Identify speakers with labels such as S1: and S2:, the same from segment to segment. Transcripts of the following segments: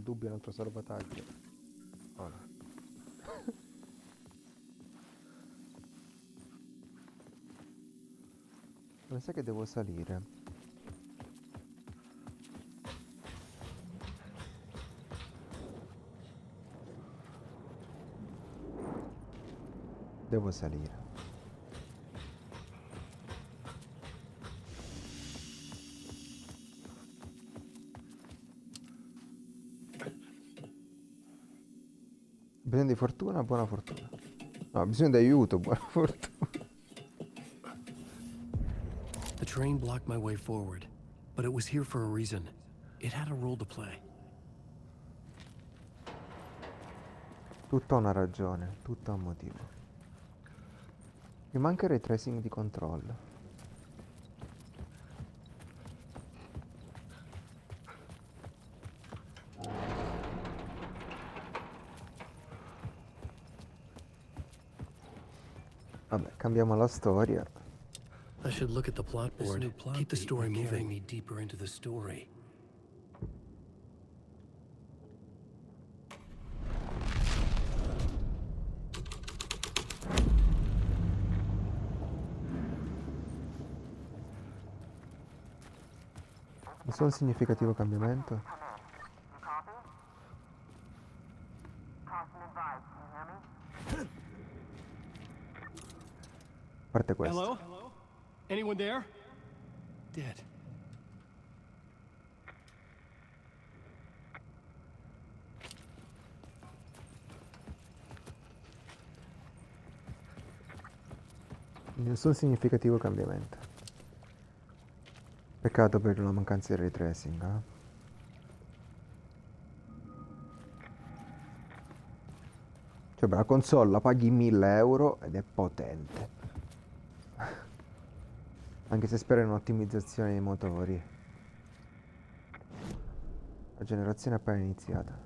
S1: dubbio un altro salvataggio. Oh no. Mi sa che devo salire. Devo salire. Bisogno di fortuna, buona fortuna. No, bisogno di aiuto, buona fortuna.
S2: The train blocked my way forward, but it was here for a reason. It had a role to play.
S1: Tutto ha una ragione, tutto ha un motivo. Mi manca il ray tracing di controllo. Vabbè, cambiamo la storia.
S2: I should look at the plot board. Keep the story moving. Me deeper into the story.
S1: Nessun significativo cambiamento. A parte questo.
S2: Hello? Anyone there? Dead.
S1: Nessun significativo cambiamento. Peccato per la mancanza di ray tracing, eh? Cioè, per la console la paghi 1000 euro ed è potente. Anche se spero in un'ottimizzazione dei motori. La generazione è appena iniziata.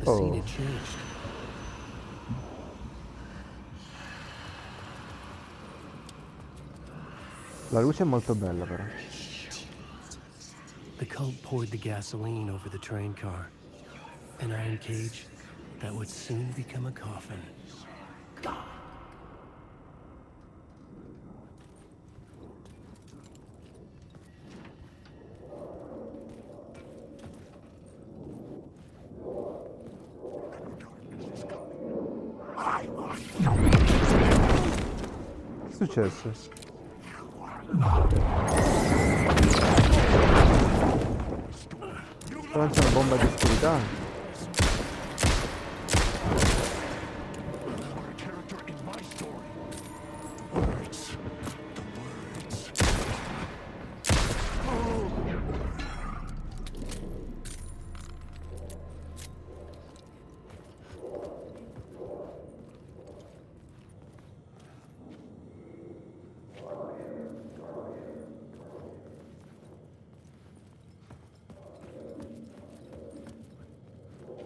S2: The scene had changed.
S1: La luce è molto bella però.
S2: The cult poured the gasoline over the train car. An iron cage that would soon become a coffin.
S1: Che è successo? Lancia una bomba di oscurità.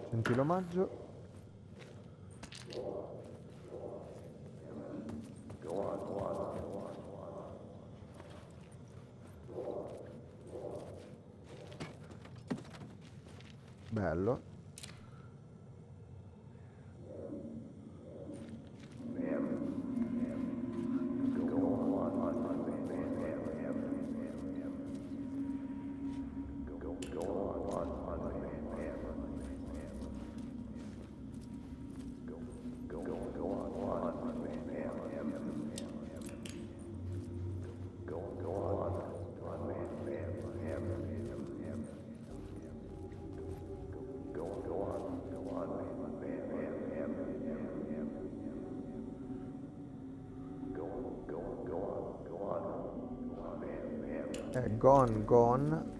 S1: Senti l'omaggio. Bello. Gone.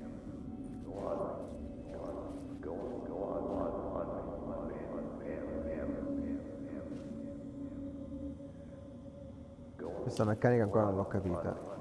S1: Questa meccanica ancora non l'ho capita.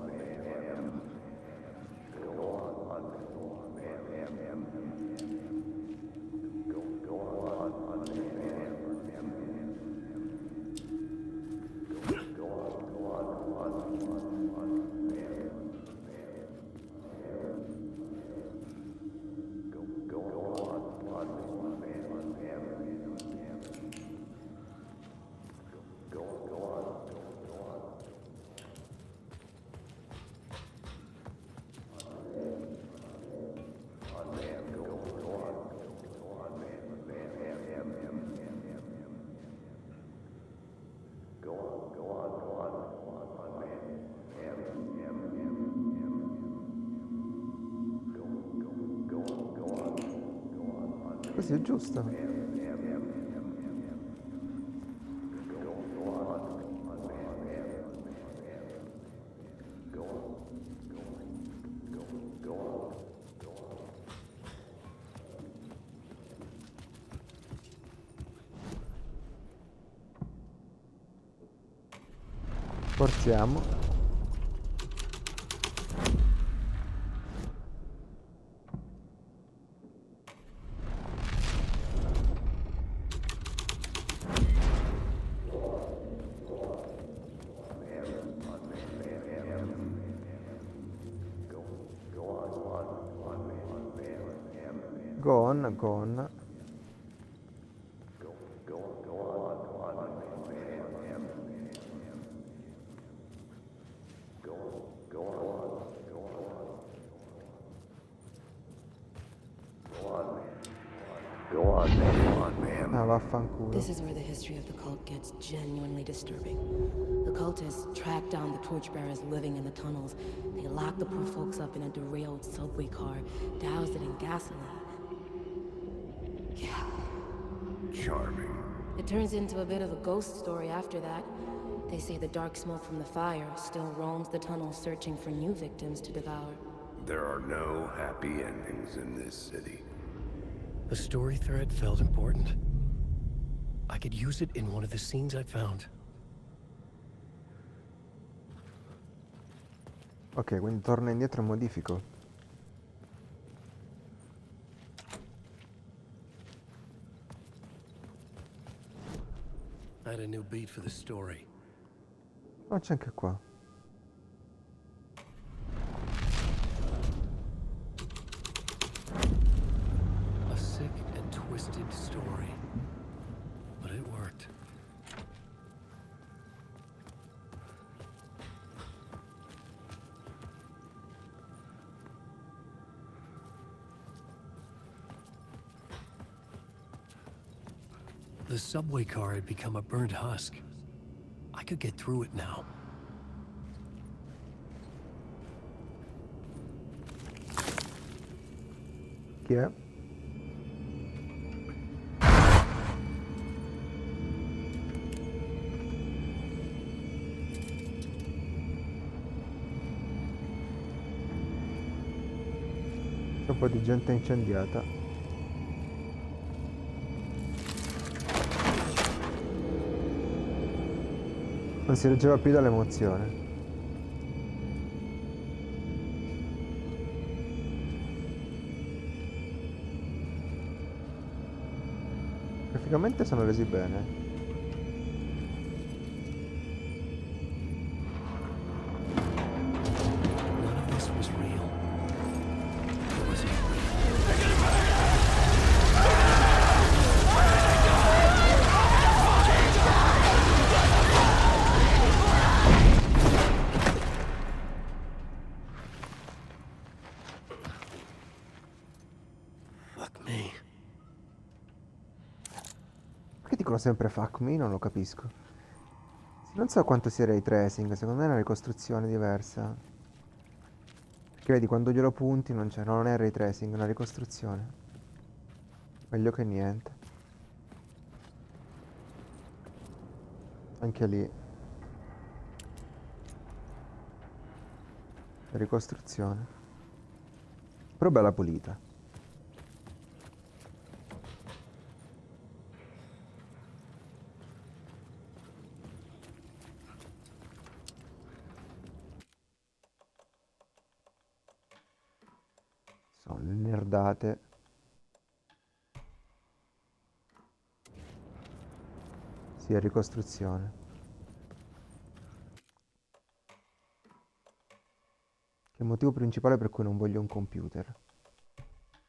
S1: sì, è giusto. Forziamo. Go on, go on. Ah, vaffanculo.
S3: This is where the history of the cult gets genuinely disturbing. The cultists track down the torchbearers living in the tunnels. They lock the poor folks up in a derailed subway car, douse it in gasoline. Yeah.
S4: Charming.
S3: It turns into a bit of a ghost story after that. They say the dark smoke from the fire still roams the tunnels searching for new victims to devour.
S4: There are no happy endings in this city.
S2: The story thread felt important. I could use it in one of the scenes I found.
S1: Ok, quindi torno indietro e modifico.
S2: I had a new beat for the story.
S1: Oh, c'è anche qua.
S2: A sick and twisted story. But it worked. The subway car had become a burnt husk. I could get through it now.
S1: Chi è? C'è un po' di gente incendiata. Non si reggeva più dall'emozione. Graficamente sono resi bene.
S2: None of this was real. It was it. Fuck me.
S1: Perché dicono sempre fuck me? Non lo capisco. Non so quanto sia ray tracing, secondo me è una ricostruzione diversa. Perché vedi, quando glielo punti non c'è, no, non è ray tracing, è una ricostruzione. Meglio che niente. Anche lì. Ricostruzione. Però bella pulita. Sono le nerdate. Sì, è ricostruzione. Che è il motivo principale per cui non voglio un computer.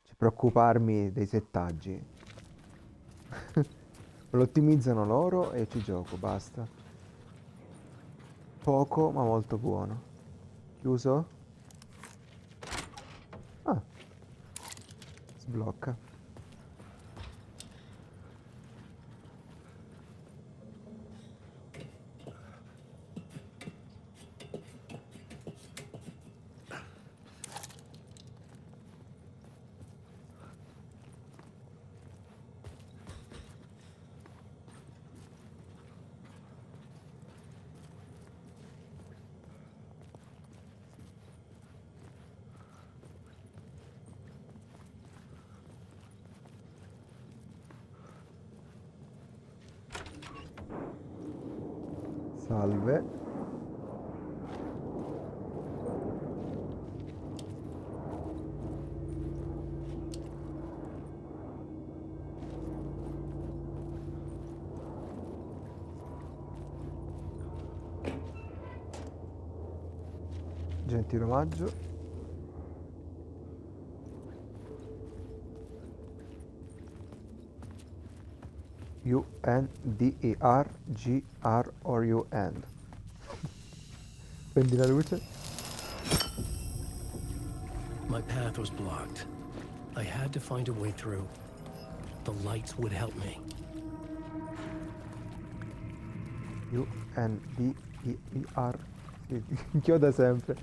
S1: Cioè, preoccuparmi dei settaggi. Lo ottimizzano loro e ci gioco, basta. Poco ma molto buono. Chiuso? Ah. Sblocca. Salve. Gentile omaggio. UNDERGR or UN. Prendi la luce.
S2: My path was blocked. I had to find a way through. The lights would help me.
S1: UNDER. Inchioda sempre.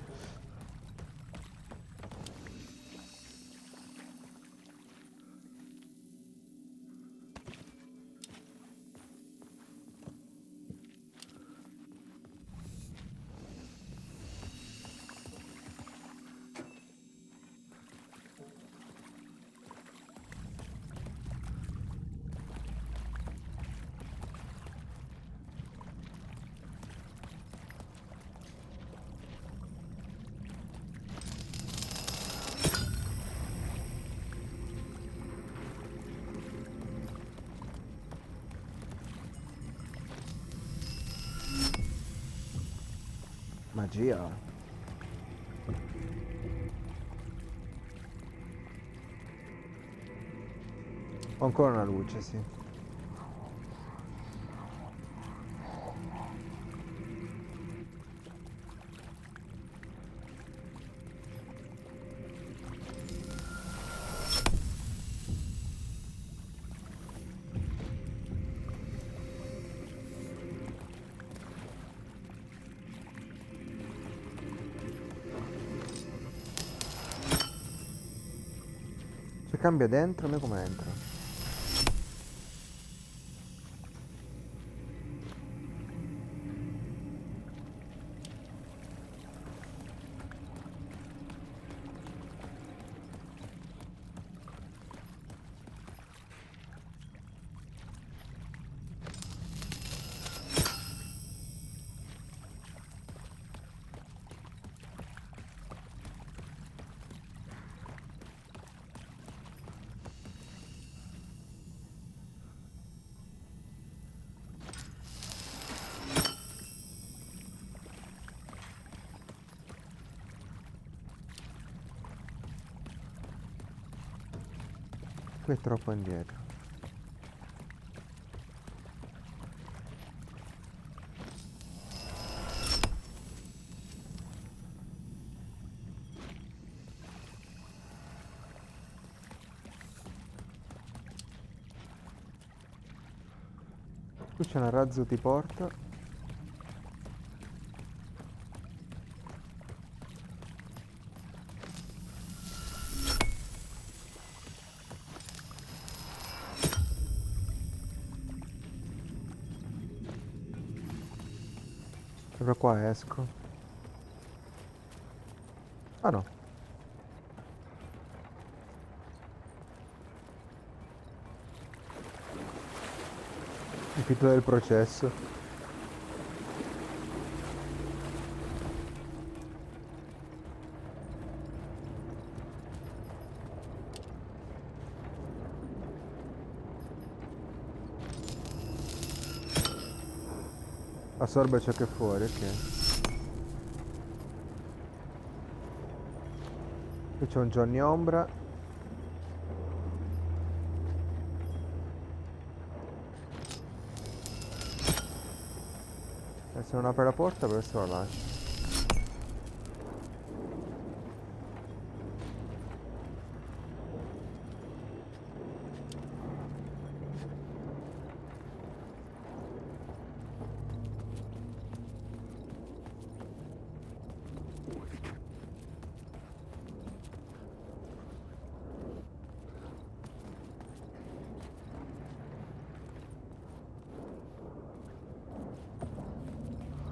S1: Magia. Ho ancora una luce, sì. Se cambia dentro, me come entra? Qui è troppo indietro. Qui c'è una razzo ti porta. Sopra qua esco. Ah no. Il finto del processo. Assorbe ciò che è fuori, ok. Qui c'è un Johnny Ombra. Se non apre la porta, per questo la lascio.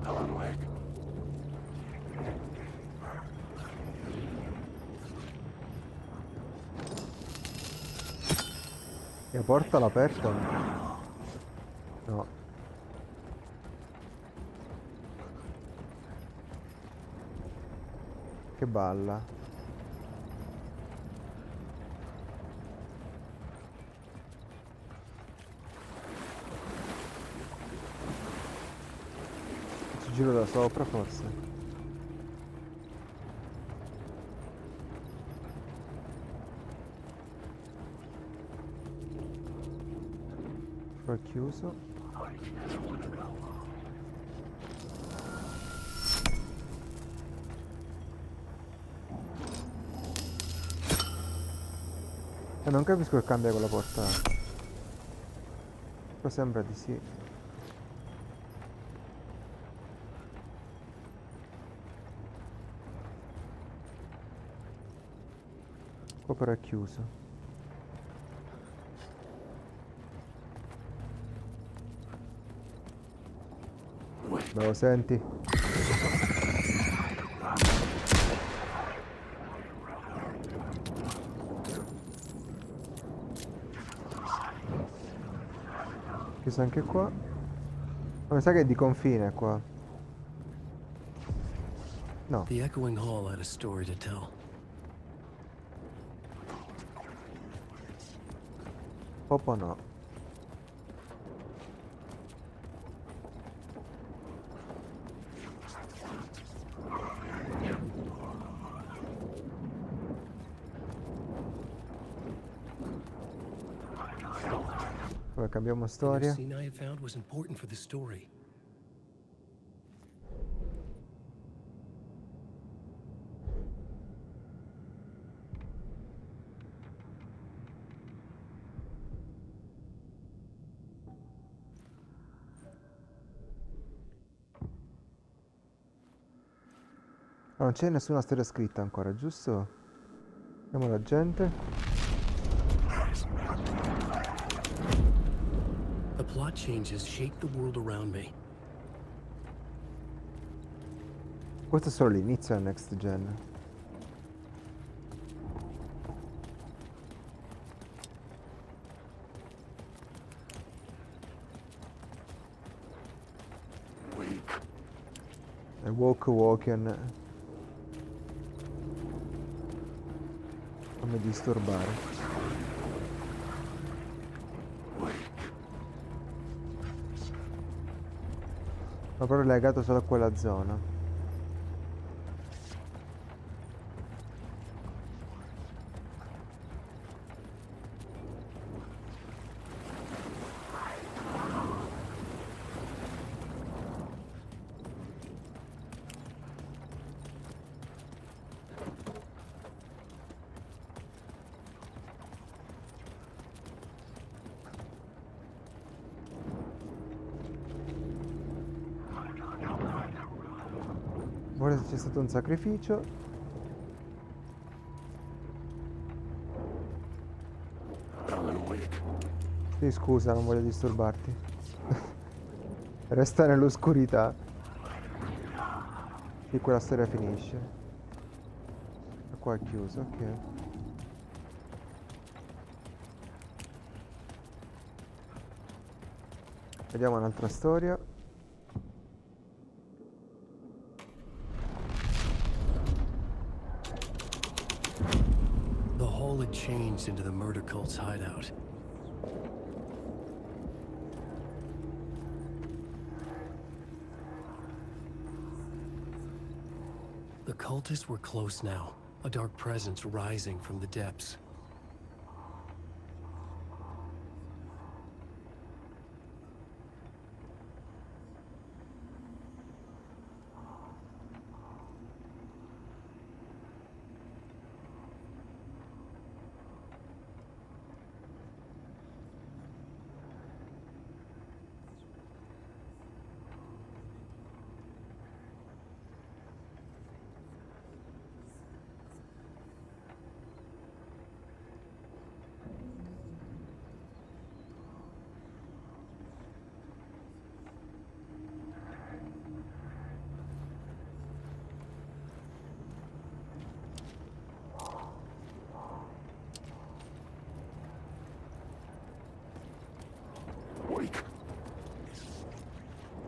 S4: Alan Wake.
S1: La porta l'ha aperta? No. Che balla. Ci giro da sopra forse. Poi chiuso. E non capisco che cambia con la porta. Però sembra di sì. Qua però è chiuso. Me lo senti? Chiuso anche qua. Ma mi sa che è di confine qua. No.
S2: The echoing hall had a story to tell.
S1: Popo no. Vabbè, cambiamo
S2: The
S1: storia.
S2: scene I had found was important for the story.
S1: Ah, non c'è nessuna storia scritta ancora, giusto? Vediamo la gente.
S2: The plot changes shaped the world around me.
S1: Questo è solo l'inizio del next gen. È Woken. Non mi disturbare. Ma però è legato solo a quella zona. Ora c'è stato un sacrificio. Sì, scusa, non voglio disturbarti. Resta nell'oscurità. E quella storia finisce. E qua è chiuso, ok. Vediamo un'altra storia.
S2: The hall had changed into the murder cult's hideout. The cultists were close now, a dark presence rising from the depths.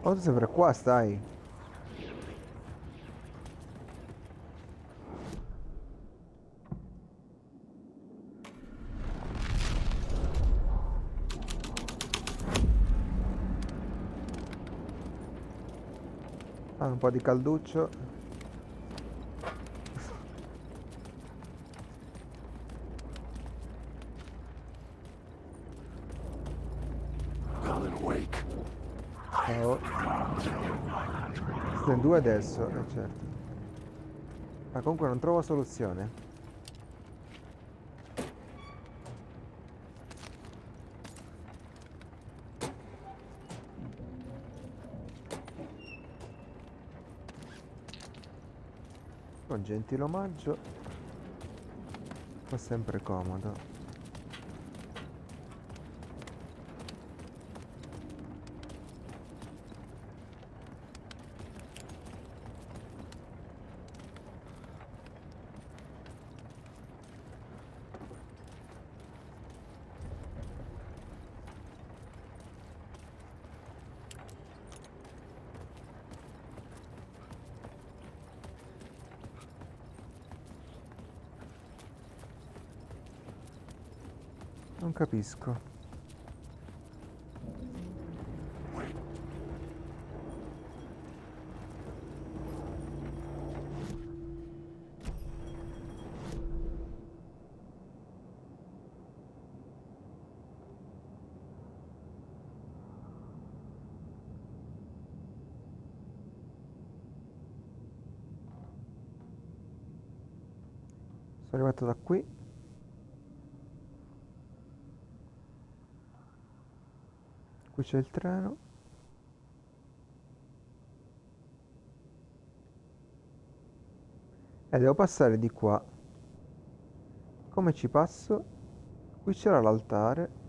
S1: Oh, tu sempre qua stai. Ah, un po' di calduccio.
S4: Alan, wake.
S1: Ciao. Siete in due adesso, certo. Ma comunque non trovo soluzione. Un gentile omaggio. Fa sempre comodo. Non capisco. Sono arrivato da qui. Qui c'è il treno. E devo passare di qua. Come ci passo? Qui c'era l'altare.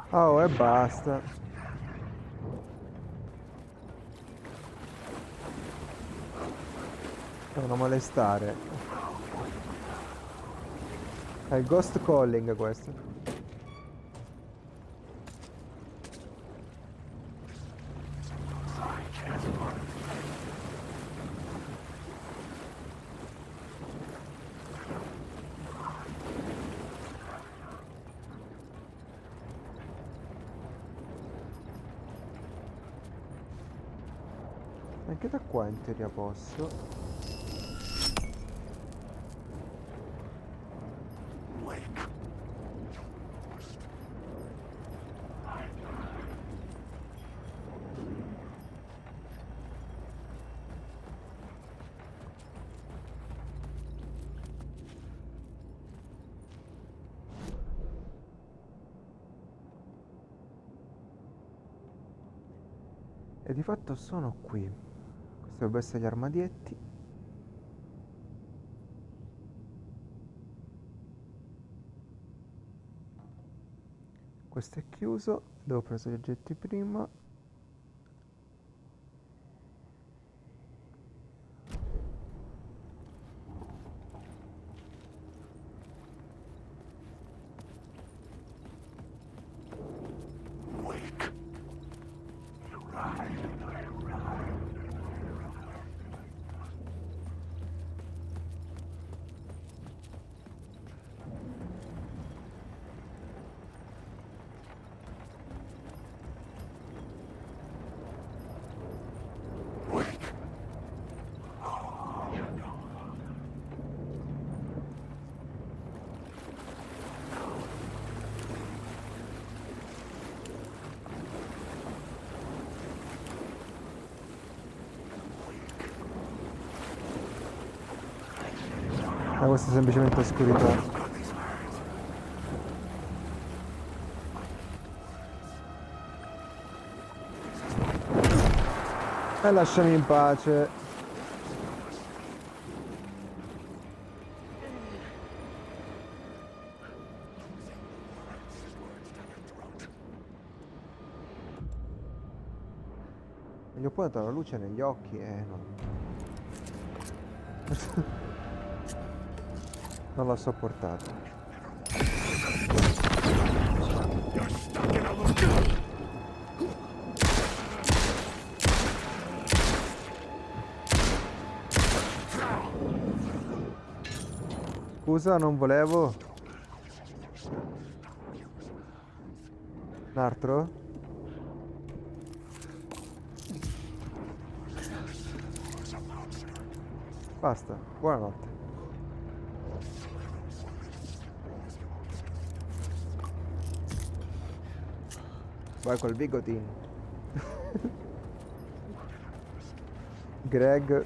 S1: Oh, e basta. Devono molestare. È il ghost calling questo. Anche da qua in teoria posso. E di fatto sono qui. Questi dovrebbero essere gli armadietti. Questo è chiuso. Devo prendere gli oggetti prima. Ma questa è semplicemente oscurità. E lasciami in pace. Gli ho puntato la luce negli occhi e no. Non l'ho sopportato. Scusa, non volevo. Un altro? Basta, buonanotte. Vai col bigotino. Greg.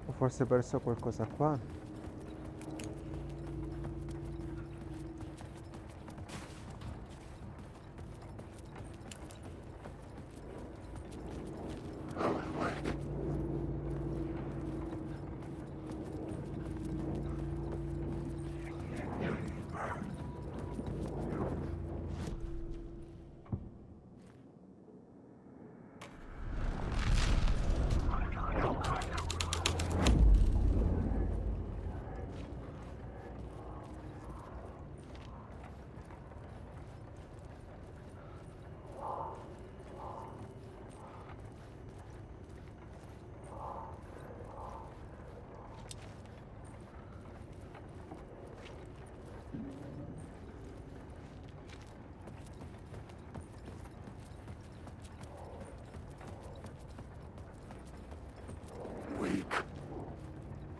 S1: Ho forse perso qualcosa qua.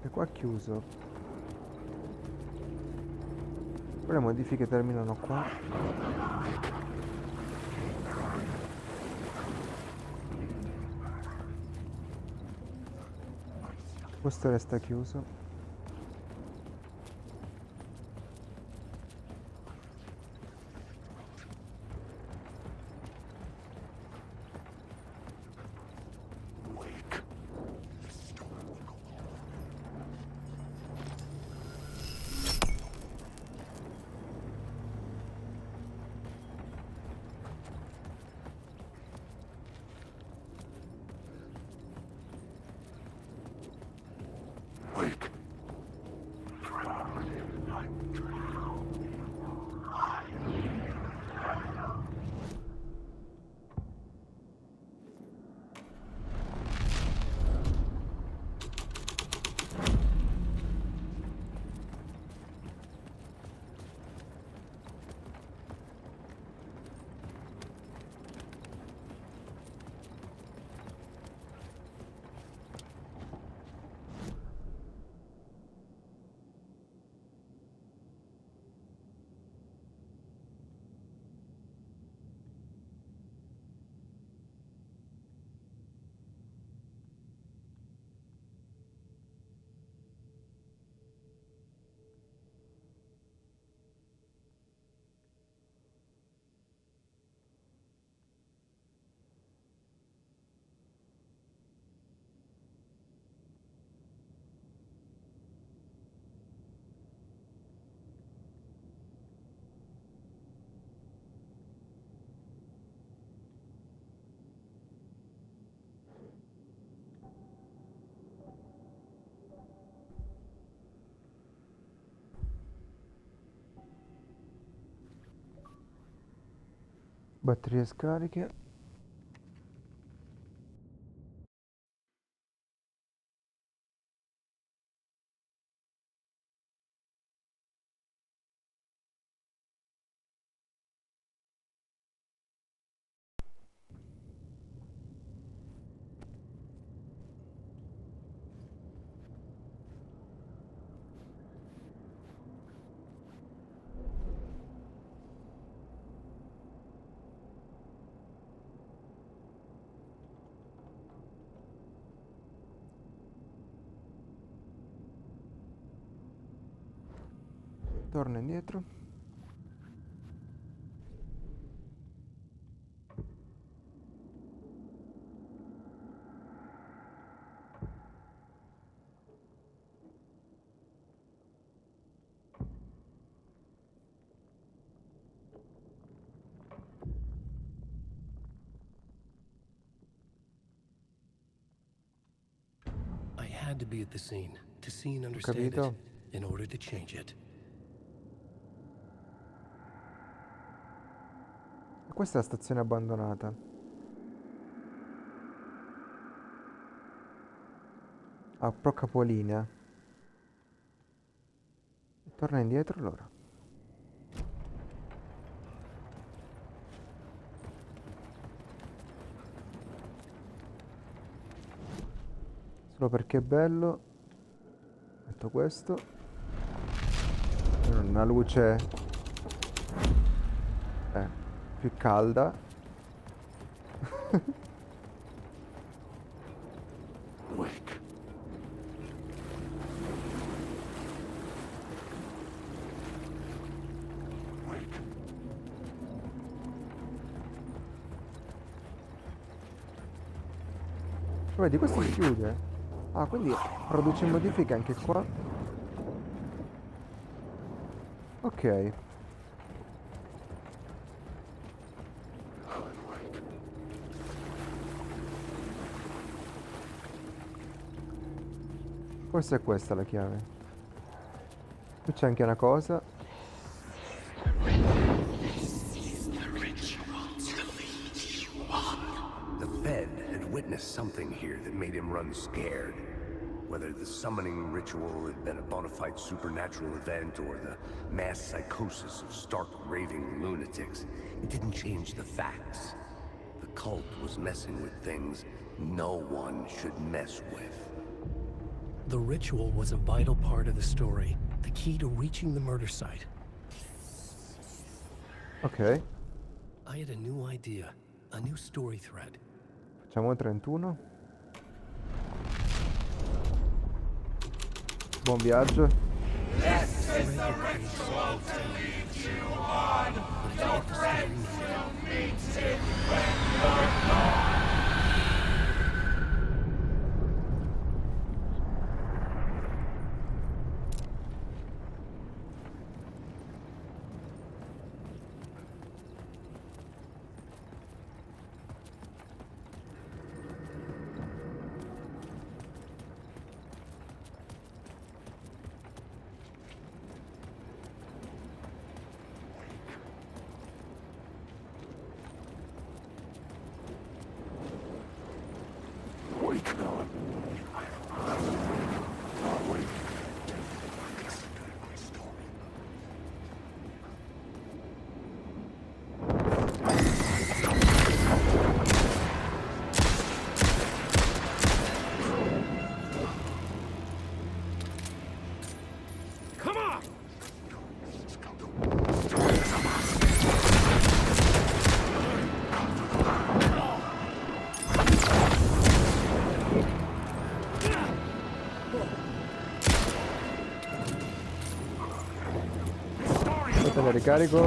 S1: E qua chiuso. Poi le modifiche terminano qua. Questo resta chiuso. Batterie scariche. Torna indietro.
S2: I had to be at the scene to see and
S1: Ho
S2: understand
S1: capito.
S2: it in order to change it.
S1: E questa è la stazione abbandonata. Ah, pro capolinea. Torna indietro allora. Solo perché è bello. Metto questo. Una luce più calda.
S4: Wake. Wake.
S1: Vedi, questo si chiude. Ah, quindi produce modifiche anche qua. Ok. Forse è questa la chiave. Qui c'è anche una cosa.
S4: The Fed had witnessed something here that made him run scared. Whether the summoning ritual had been a bona fide supernatural event or the mass psychosis of stark raving lunatics, it didn't change the facts. The cult was messing with things no one should mess with.
S2: The ritual was a vital part of the story, the key to reaching the murder site.
S1: Ok.
S2: I had a new idea, a new story thread.
S1: Facciamo il 31. Buon viaggio.
S4: Wake now. Wake. Come on!
S1: Aspetta, la ricarico.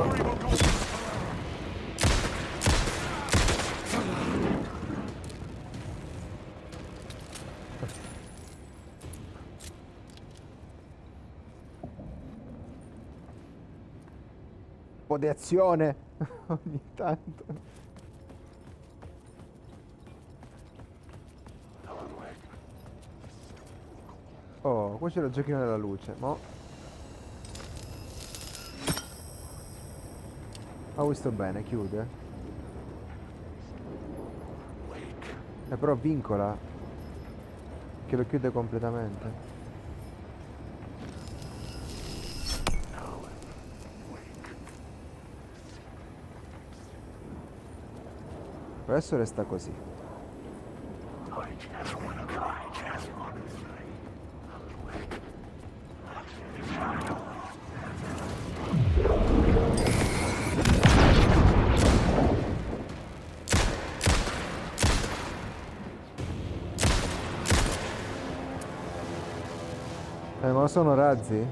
S1: Un po' di azione ogni tanto. Oh, qua c'è il giochino della luce, mo. Ho visto bene, chiude. Però vincola. Che lo chiude completamente. Per adesso resta così. Ma sono razzi?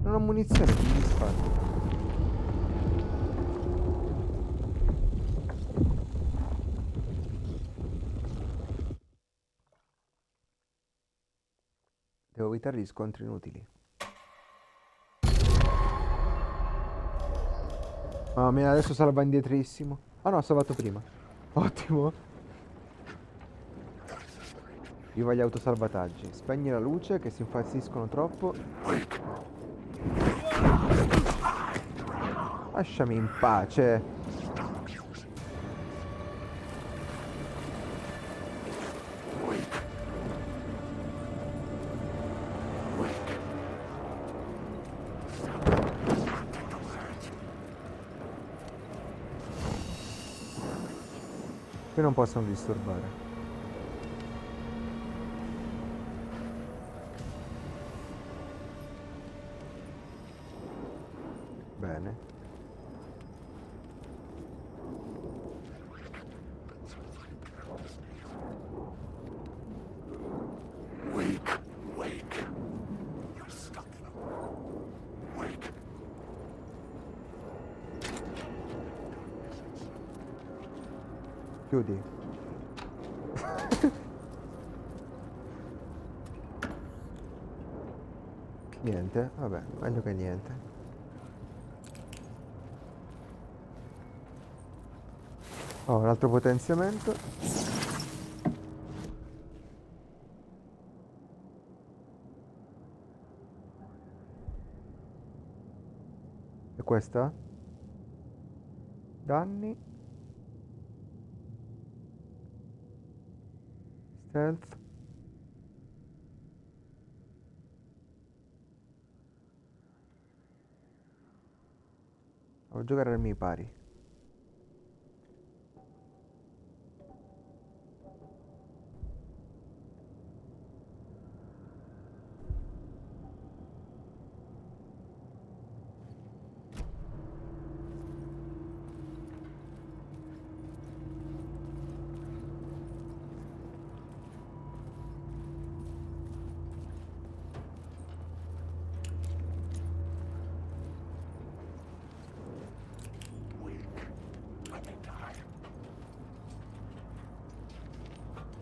S1: Non ho munizioni, che mi sparo. Devo evitare gli scontri inutili. Mamma mia, adesso salva indietrissimo. Ah no, ha salvato prima. Ottimo. Viva gli autosalvataggi. Spegni la luce che si infazziscono troppo. Lasciami in pace. Qui non possono disturbare. Bene. Chiudi. Niente, vabbè, meglio che niente. Oh, un altro potenziamento. E questa? Danni. Stealth. Devo giocare ai miei pari.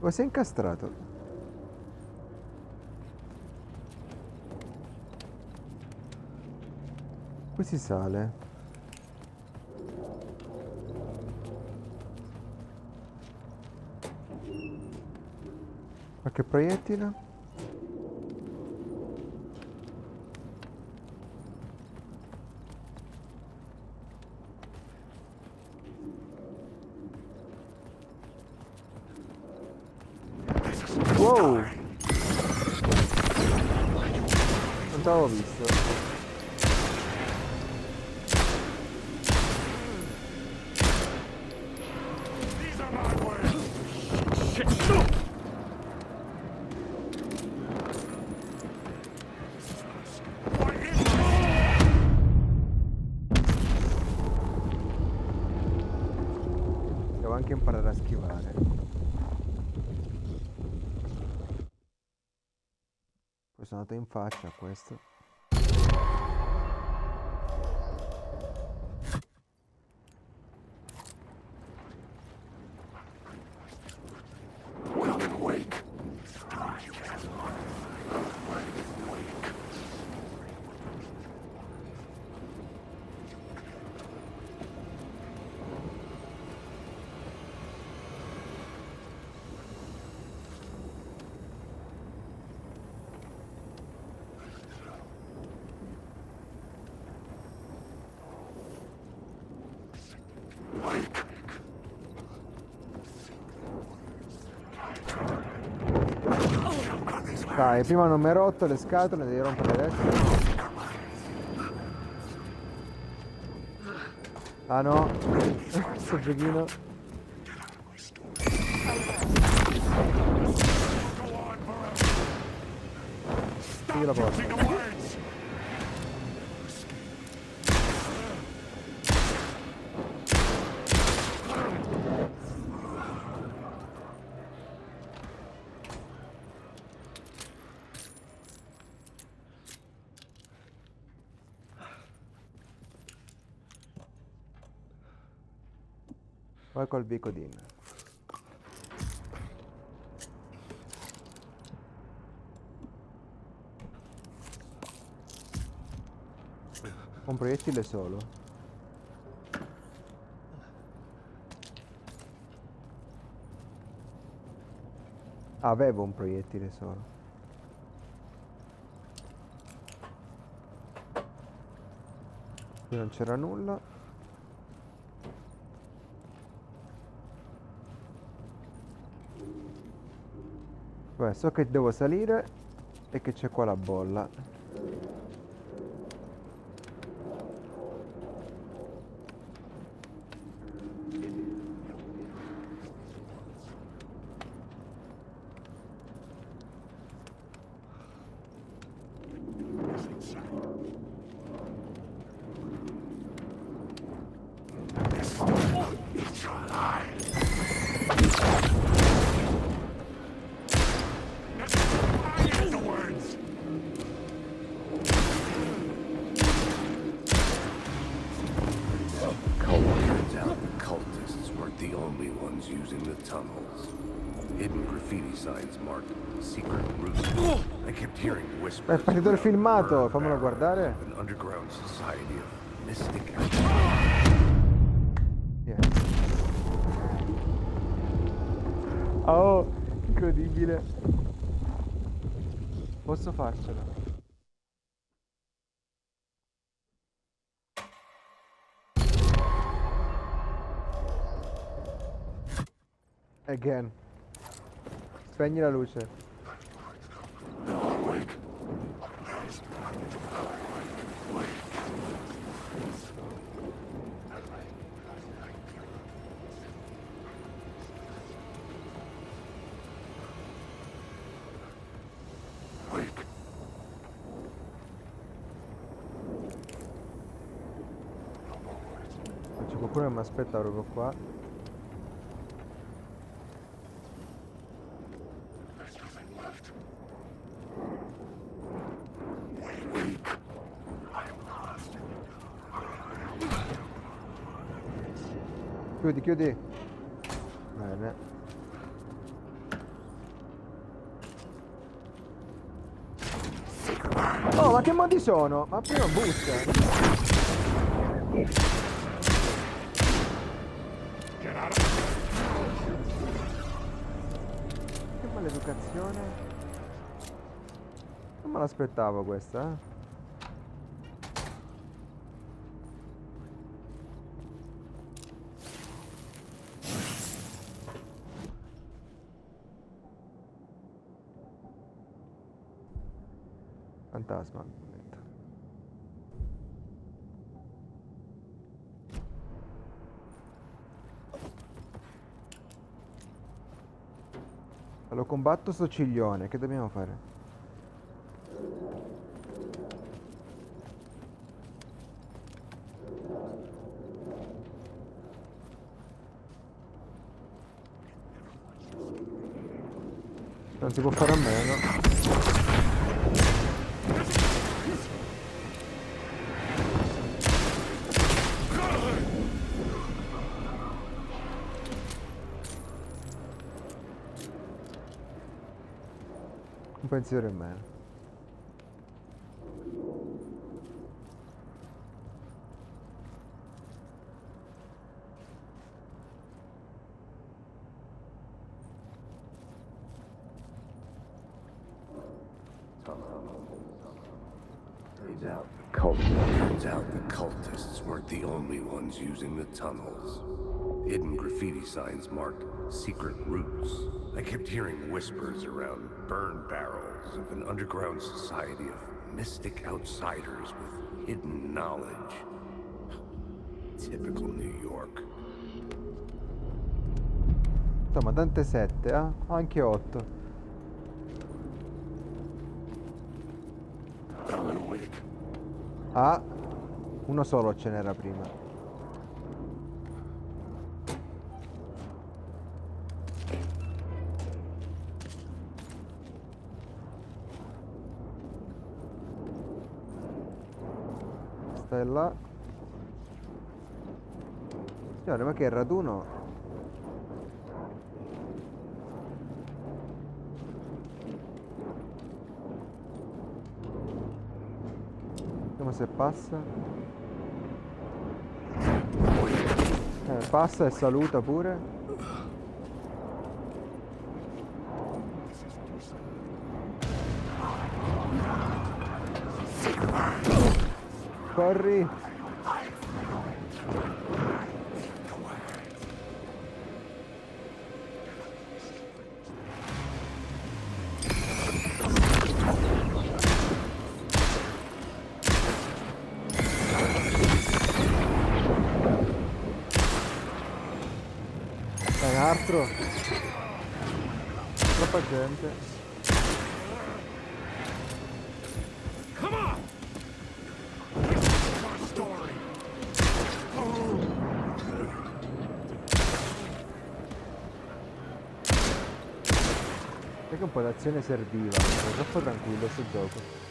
S1: Dove sei incastrato? Qui si sale. Qualche proiettile? Wow! Non t'avevo visto. Devo anche imparare a schivare. Poi sono andato in faccia a questo. Dai, prima non mi hai rotto le scatole, devi rompere adesso. Ah no, sto giochino. Io la porto. Vai col Vicodin. Un proiettile solo. Avevo un proiettile solo. Qui non c'era nulla. Beh, so che devo salire e che c'è qua la bolla.
S4: Turns out the cultists weren't the only ones using the tunnels. Hidden graffiti signs marked secret routes. I kept hearing whispers.
S1: È partito il filmato, fammelo guardare.
S4: An underground society of mystic.
S1: Yeah. Oh, incredibile. Posso farcela? Again. Spegni la luce. C'è qualcuno che mi aspetta proprio qua. Chiudi, chiudi. Bene. Oh, ma che modi sono? Ma prima bussa. Che maleducazione. Non me l'aspettavo questa, eh. Fantasma, ho detto. Lo combatto sto ciglione, che dobbiamo fare? Non si può fare a meno. Un pensiero in meno.
S4: Turns out the cultists weren't the only ones using the tunnels. Hidden graffiti signs marked secret routes. I kept hearing whispers around burn barrels of an underground society of mystic outsiders with hidden knowledge. Typical New York.
S1: Insomma, tante 7, anche 8. Ah, uno solo ce n'era prima. Stai là. Signore, ma che raduno? Vediamo se passa. Passa e saluta pure. Corri. Dai, altro. Troppa gente. Sai che un po' d'azione serviva, è troppo tranquillo sto gioco.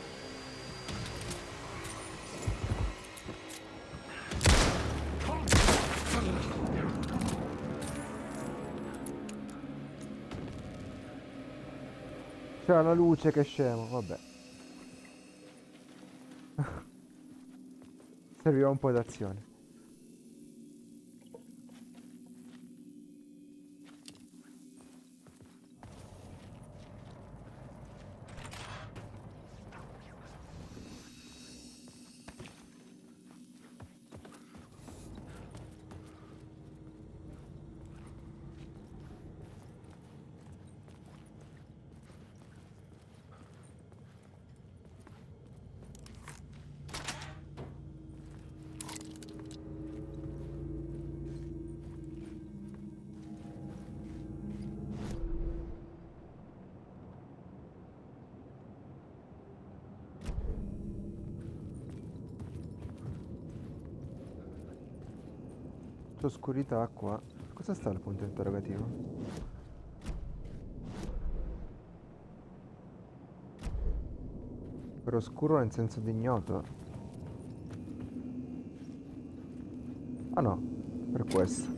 S1: C'era la luce, che scemo, vabbè. Serviva un po' d'azione. C'è oscurità qua. Cosa sta il punto interrogativo? Per oscuro nel senso di ignoto. Ah no, per questo.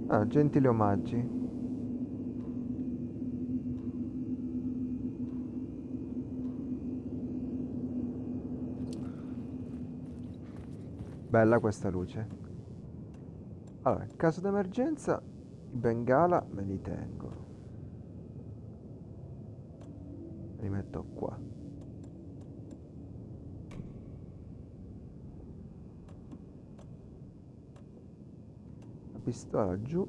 S1: Ah, gentili omaggi. Bella questa luce. Allora, in caso d'emergenza, i bengala me li tengo. Li metto qua. La pistola giù.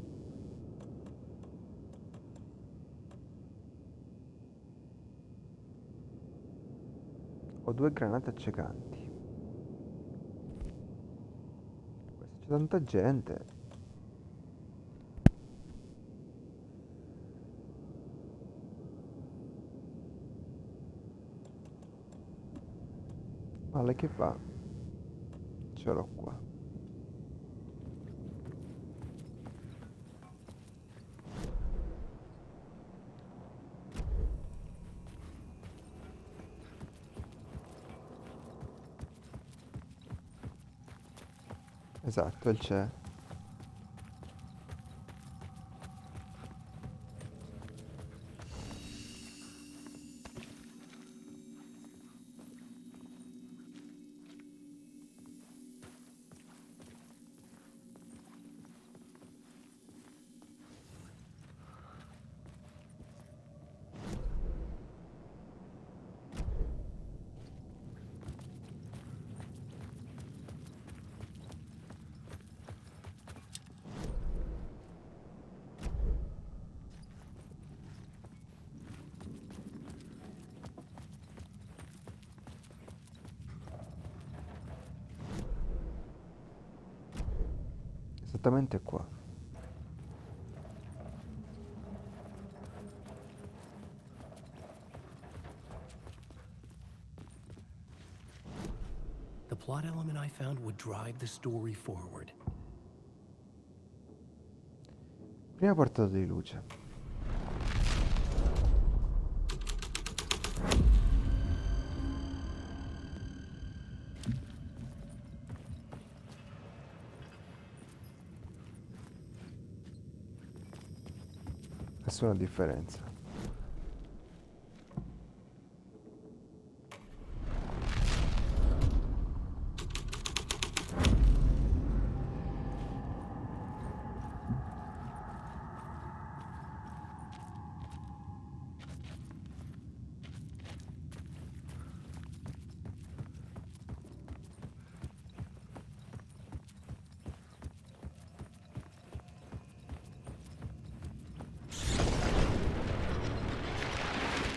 S1: Ho 2 granate accecanti. C'è tanta gente. Male che fa? Ce l'ho qua. Esatto, il c'è. Esattamente qua.
S2: The plot element I found would drive the story forward.
S1: Prima portata di luce. Nessuna differenza.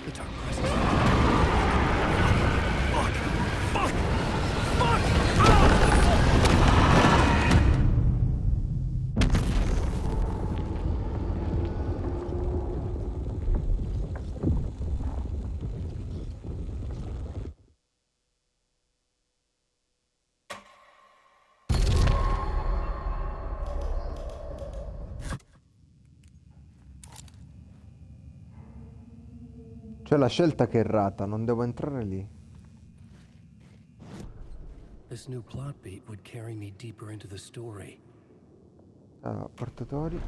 S2: The dark presence. Fuck! Fuck! Fuck!
S1: Cioè la scelta che è errata, non devo entrare lì.
S2: This new plot beat would carry me deeper into the story.
S1: Allora, portatori.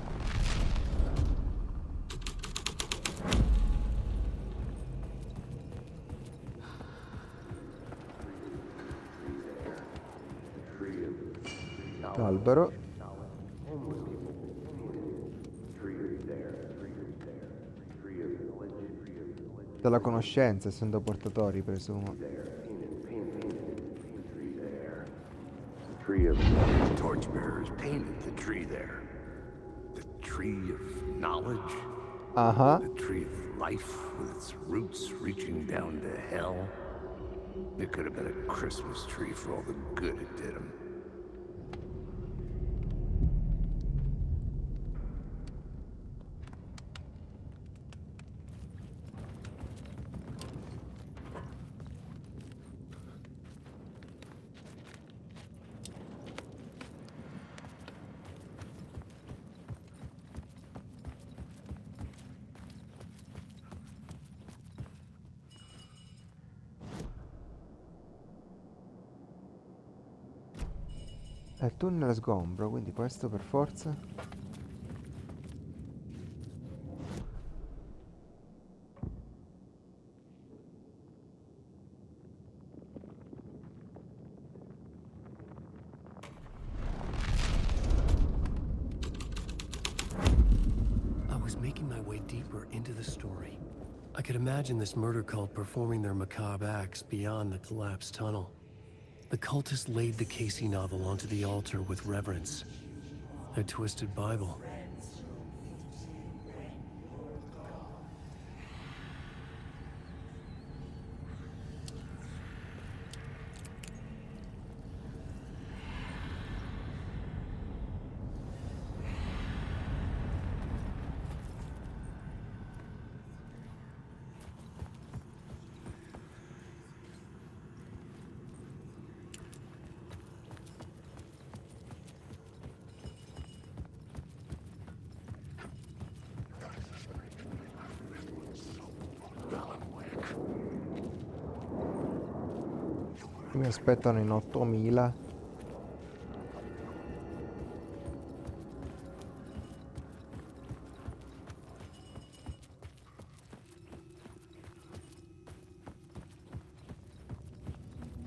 S1: L'albero. Della conoscenza, essendo portatori, presumo.
S4: Tree of torchbearers painted the tree there. The tree of knowledge.
S1: Ah,
S4: The tree of life with its roots reaching down to hell. It could have been a Christmas tree for all the good it did him.
S1: è il tunnel sgombro, quindi questo per forza.
S2: I was making my way deeper into the story. I could imagine this murder cult performing their macabre acts beyond the collapsed tunnel. The cultists laid the Casey novel onto the altar with reverence. Their twisted Bible.
S1: Mi aspettano in 8000.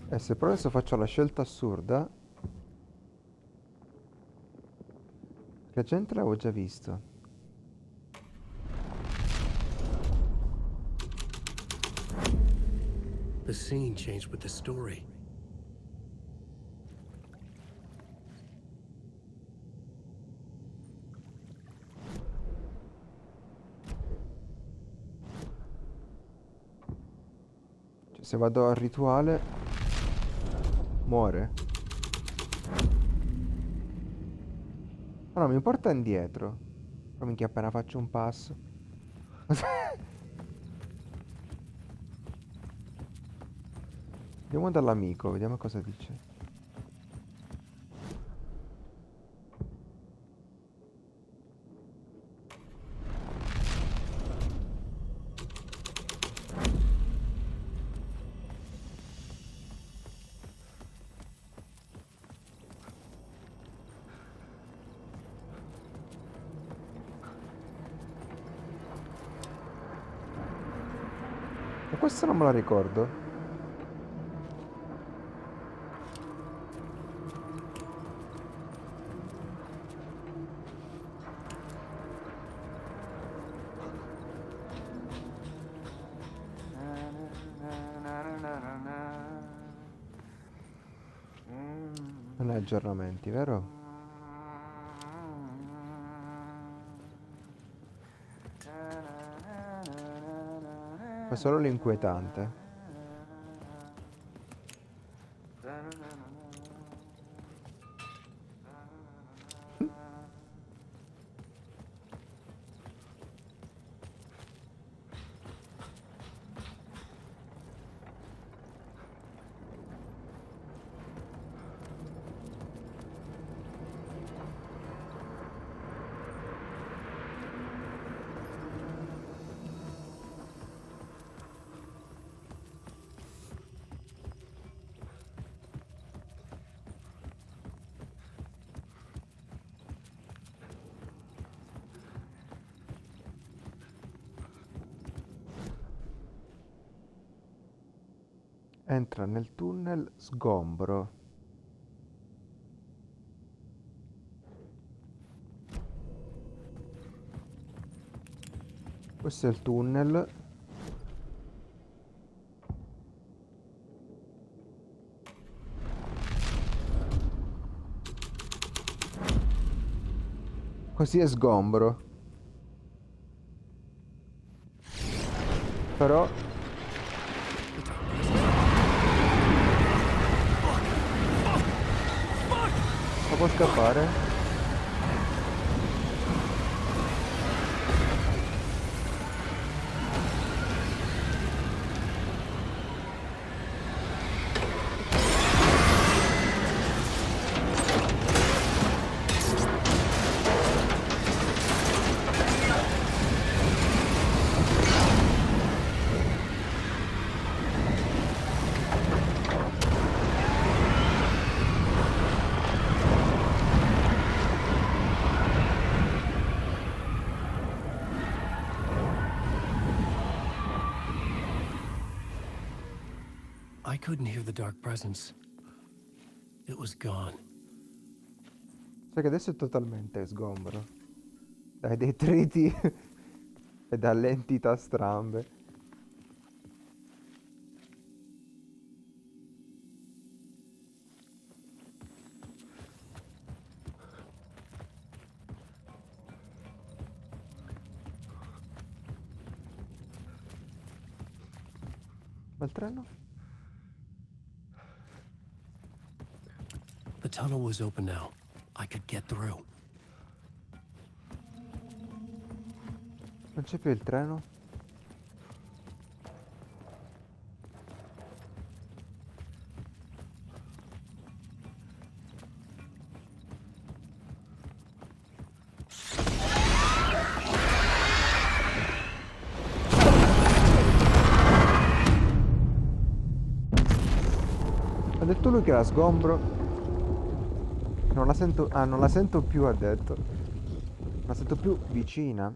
S1: E se però adesso faccio la scelta assurda, la gente l'avevo già visto.
S2: The scene changed with the story.
S1: Cioè, se vado al rituale, muore. Ma no, mi porta indietro. Però minchia appena faccio un passo. Andiamo dall'amico, vediamo cosa dice. E questo non me la ricordo. Non è aggiornamenti, vero? È solo l'inquietante. Entra nel tunnel sgombro. Questo è il tunnel. Così è sgombro. Però ma può scappare?
S2: I couldn't hear the dark presence. It was gone.
S1: Sai che adesso è totalmente sgombro. Dai detriti e dalle entità strambe. Ma il treno?
S2: The tunnel was open now. I could get through.
S1: Non c'è più il treno? Ha detto lui che era sgombro. Non la sento. Ah, non la sento più, ha detto. Non la sento più vicina.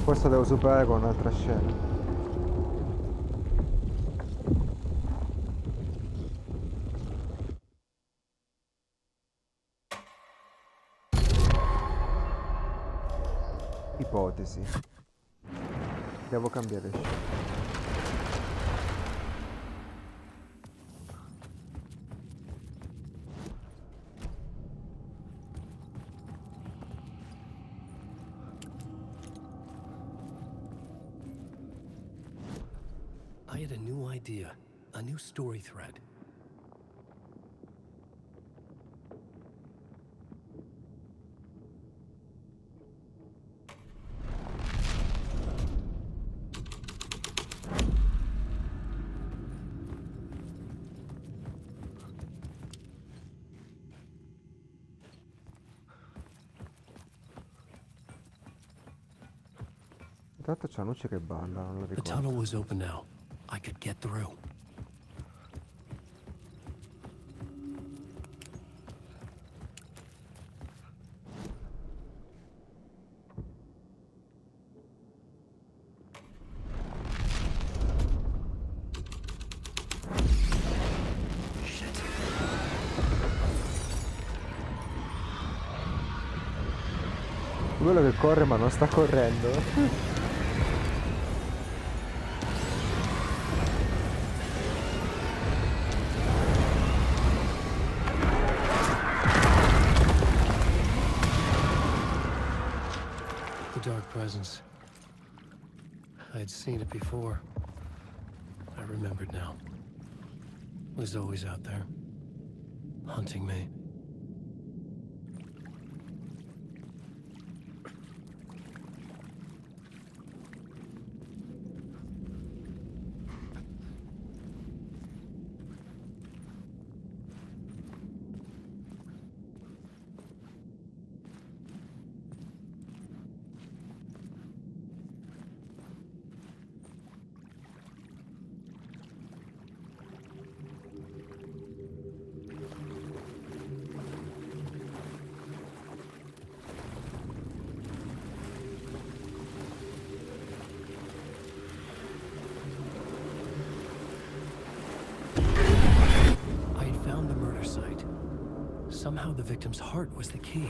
S1: Questo devo superare con un'altra scena. Ipotesi. Devo cambiare scena.
S2: I had a new idea, a new story thread.
S1: Intanto c'è una luce che balla, non lo
S2: The
S1: ricordo.
S2: tunnel was open now. I could get through. Shit.
S1: Quello che corre ma non sta correndo.
S2: The dark presence. I had seen it before. I remembered now. It was always out there, hunting me. I had found the murder site. Somehow the victim's heart was the key.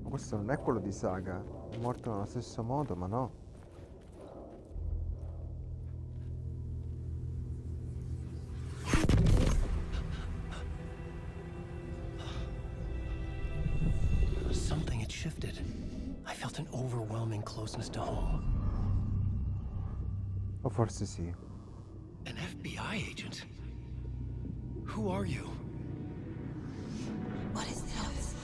S1: Ma questo non è quello di Saga. È morto nello stesso modo, ma no.
S2: Something had shifted. I felt an overwhelming closeness to home.
S1: O forse sì.
S2: An FBI agent? Who are you?
S3: What is this?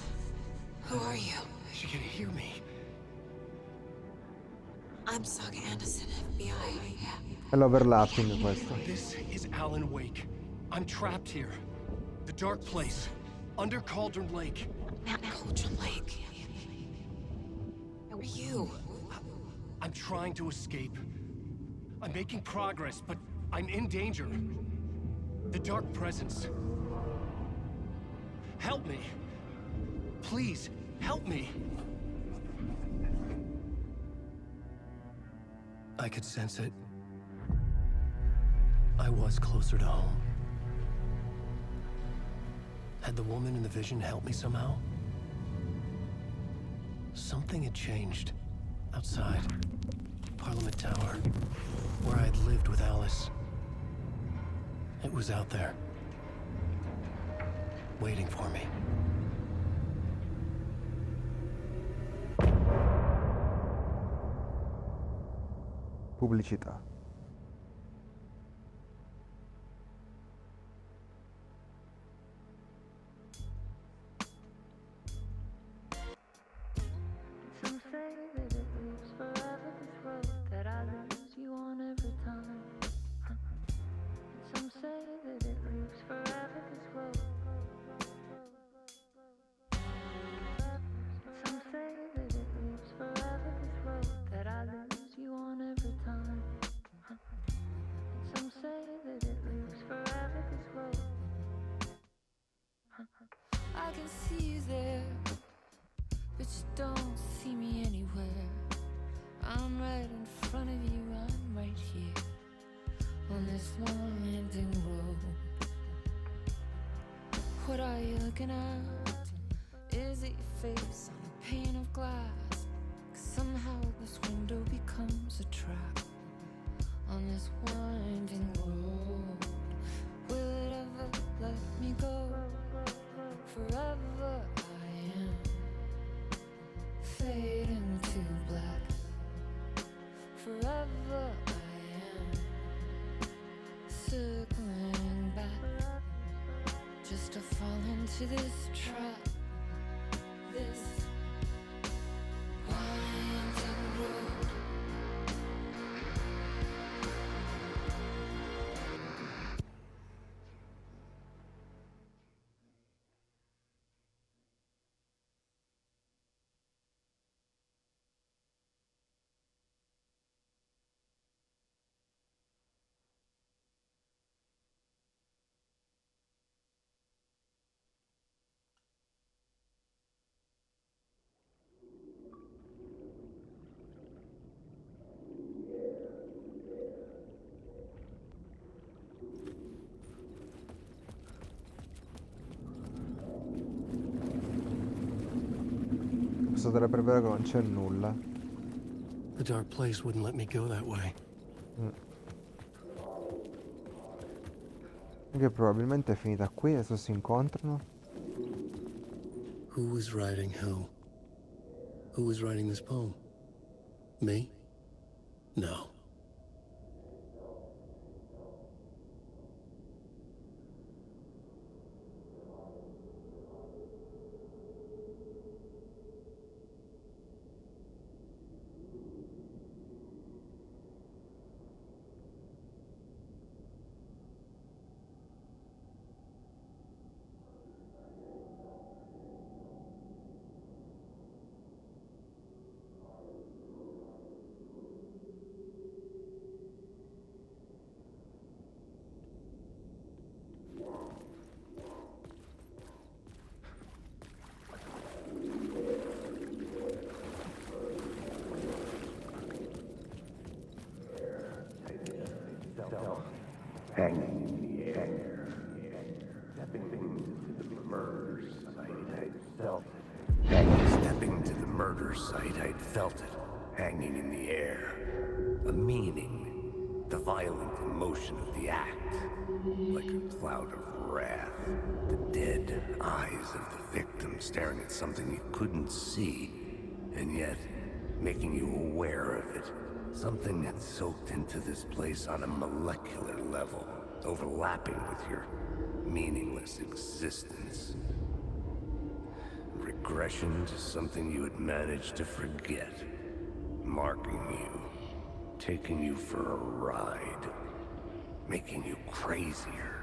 S3: Who are you?
S2: She can hear me.
S3: I'm Saga Anderson, FBI.
S1: È l'overlapping questo.
S2: This is Alan Wake. I'm trapped here. The dark place. Under Cauldron Lake.
S3: Cauldron Lake. Who are you?
S2: I'm trying to escape. I'm making progress, but I'm in danger. The dark presence. Help me. Please, help me. I could sense it. I was closer to home. Had the woman in the vision helped me somehow? Something had changed. Outside. Parliament Tower. Where I had lived with Alice. It was out there. Waiting for me.
S1: Pubblicità.
S5: Some say that it lives forever, this road that I lose you on every time. Some say that it lives forever, this road. Some say that it lives forever, this road that I lose you on every this winding road. What are you looking at? Is it your face on a pane of glass? 'Cause somehow this window becomes a trap on this winding road. Will it ever let me go? Forever I am fading to black. Forever I am circling back, just to fall into this trap. This winding road.
S1: Questo darebbe per vero che non c'è nulla.
S2: The dark place wouldn't let me go that way.
S1: Che probabilmente è finita qui, adesso si incontrano.
S2: Who was writing who? Who was writing this poem? Me? No.
S4: Hanging in the air. Stepping to the murder site, I felt it. Stepping to the murder site, I'd felt it. Hanging in the air. A meaning. The violent emotion of the act. Like a cloud of wrath. The dead eyes of the victim staring at something you couldn't see. And yet, making you aware of it. Something that's soaked into this place on a molecular level, overlapping with your meaningless existence. Regression to something you had managed to forget, marking you, taking you for a ride, making you crazier.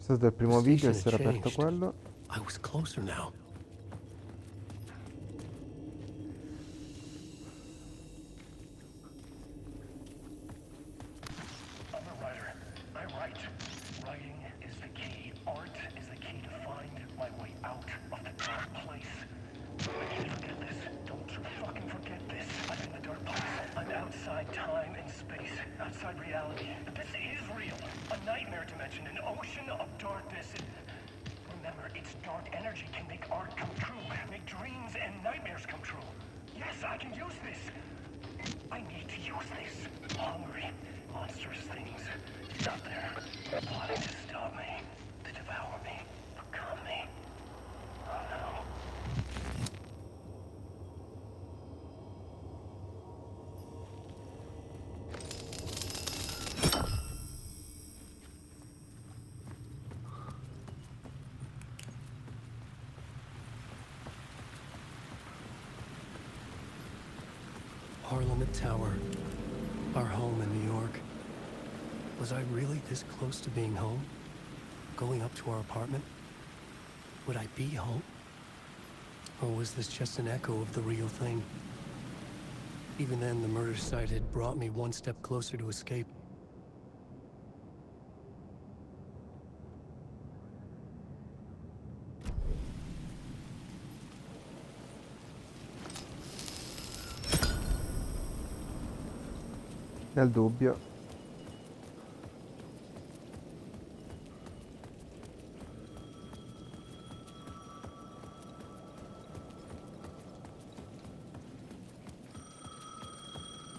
S1: Questo è del
S2: The
S1: primo video e
S2: station
S1: si era
S2: had
S1: aperto
S2: changed.
S1: quello.
S2: I was closer now.
S6: I'm a writer. I write. Writing is the key. Art is the key to find my way out of the dark place. I can't forget this. Don't you fucking forget this. I'm in the dark place. I'm outside time and space. Outside reality. But this is real. A nightmare dimension. An ocean of darkness. Remember, its dark energy can make art come true. Make dreams and nightmares come true. Yes, I can use this. I need to use this. hungry, monstrous things out there plotting to stop me, to devour me, become me. Oh no.
S2: Parliament Tower. Our home in New York. Was I really this close to being home? Going up to our apartment? Would I be home? Or was this just an echo of the real thing? Even then, the murder site had brought me one step closer to escape.
S1: Nel dubbio.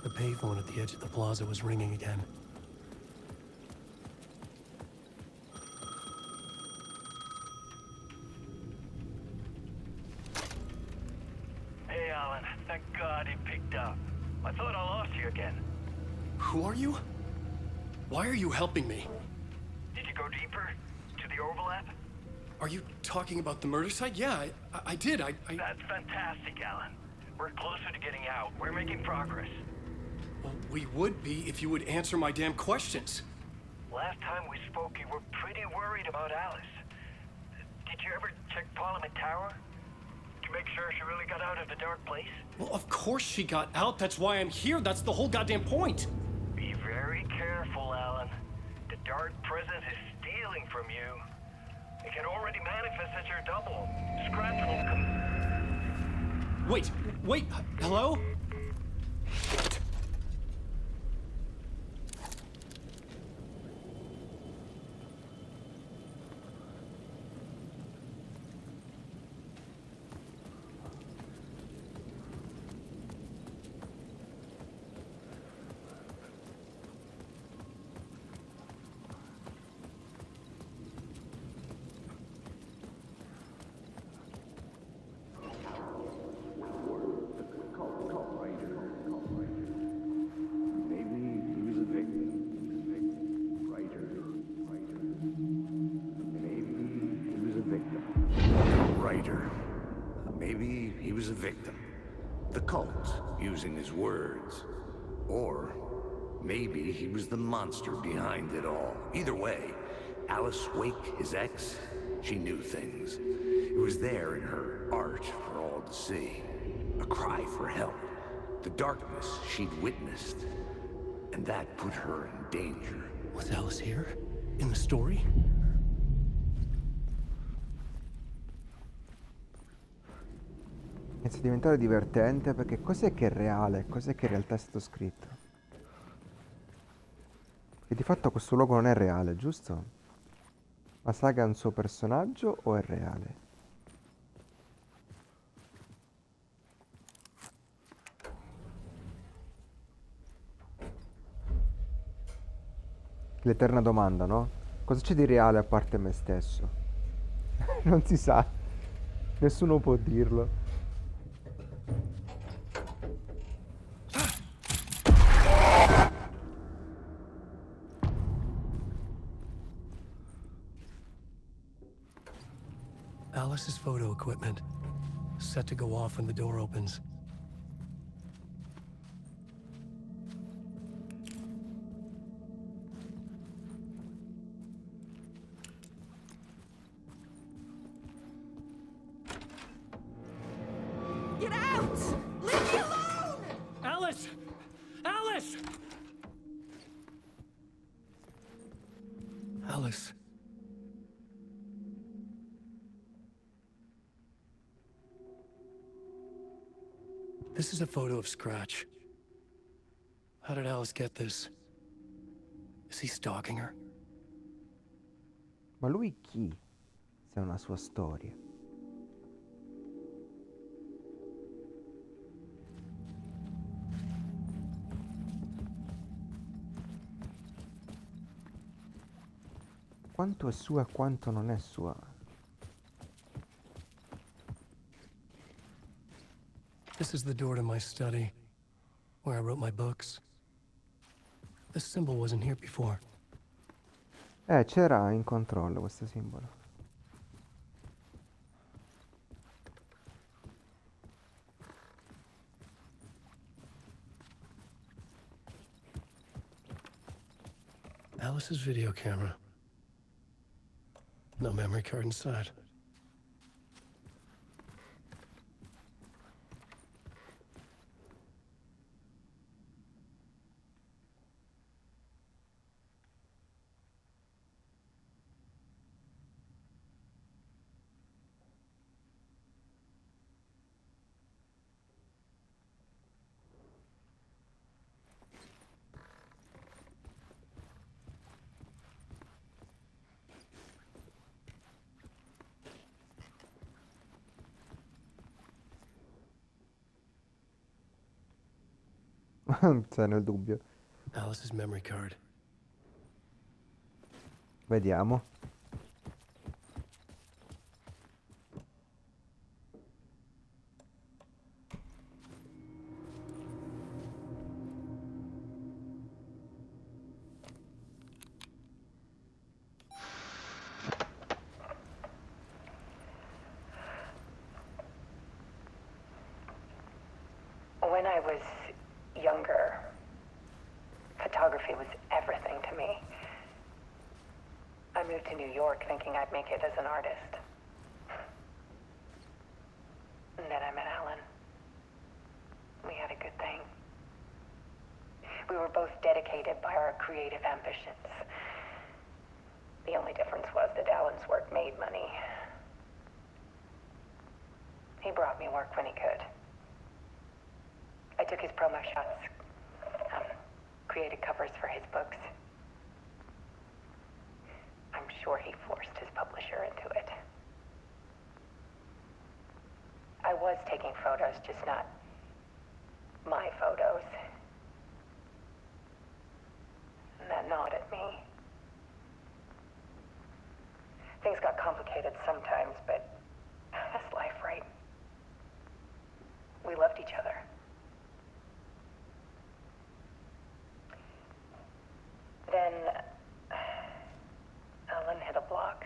S2: The payphone at the edge of the plaza was ringing again.
S6: Hey, Alan. Thank God he picked up. I thought I lost you again.
S2: Who are you? Why are you helping me?
S6: Did you go deeper? To the overlap?
S2: Are you talking about the murder site? Yeah, I did. I...
S6: That's fantastic, Alan. We're closer to getting out. We're making progress.
S2: Well, we would be if you would answer my damn questions.
S6: Last time we spoke, you were pretty worried about Alice. Did you ever check Parliament Tower? To make sure she really got out of the dark place?
S2: Well, of course she got out. That's why I'm here. That's the whole goddamn point.
S6: Be very careful, Alan. The dark presence is stealing from you. It can already manifest as your double. Scraps will come.
S2: Wait, hello?
S4: Maybe he was a victim. The cult, using his words. Or maybe he was the monster behind it all. Either way, Alice Wake, his ex, she knew things. It was there in her art for all to see. A cry for help. The darkness she'd witnessed. And that put her in danger.
S2: Was Alice here? In the story?
S1: Inizia a diventare divertente perché cos'è che è reale, cos'è che in realtà è stato scritto. E di fatto questo luogo non è reale, giusto? Ma Saga è un suo personaggio o è reale? L'eterna domanda, no? Cosa c'è di reale a parte me stesso? Non si sa. Nessuno può dirlo.
S2: Alice's photo equipment, set to go off when the door opens.
S3: Get out! Leave me alone!
S2: Alice! Alice! Alice. This is a photo of Scratch. How did Alice get this? Is he stalking her?
S1: Ma lui chi? Se ha una sua storia. Quanto è sua e quanto non è sua.
S2: This is the door to my study, where I wrote my books. This symbol wasn't here before.
S1: C'era in controllo questo simbolo.
S2: Alice's video camera. No memory card inside.
S1: C'è nel dubbio.
S2: Alice's memory card.
S1: Vediamo.
S7: When I was younger, photography was everything to me. I moved to New York thinking I'd make it as an artist. And then I met Alan. We had a good thing. We were both dedicated by our creative ambitions. The only difference was that Alan's work made money. He brought me work when he could. I took his promo shots, created covers for his books. I'm sure he forced his publisher into it. I was taking photos, just not my photos. And that gnawed at me. Things got complicated sometimes, but that's life, right? We loved each other. Then Alan hit a block.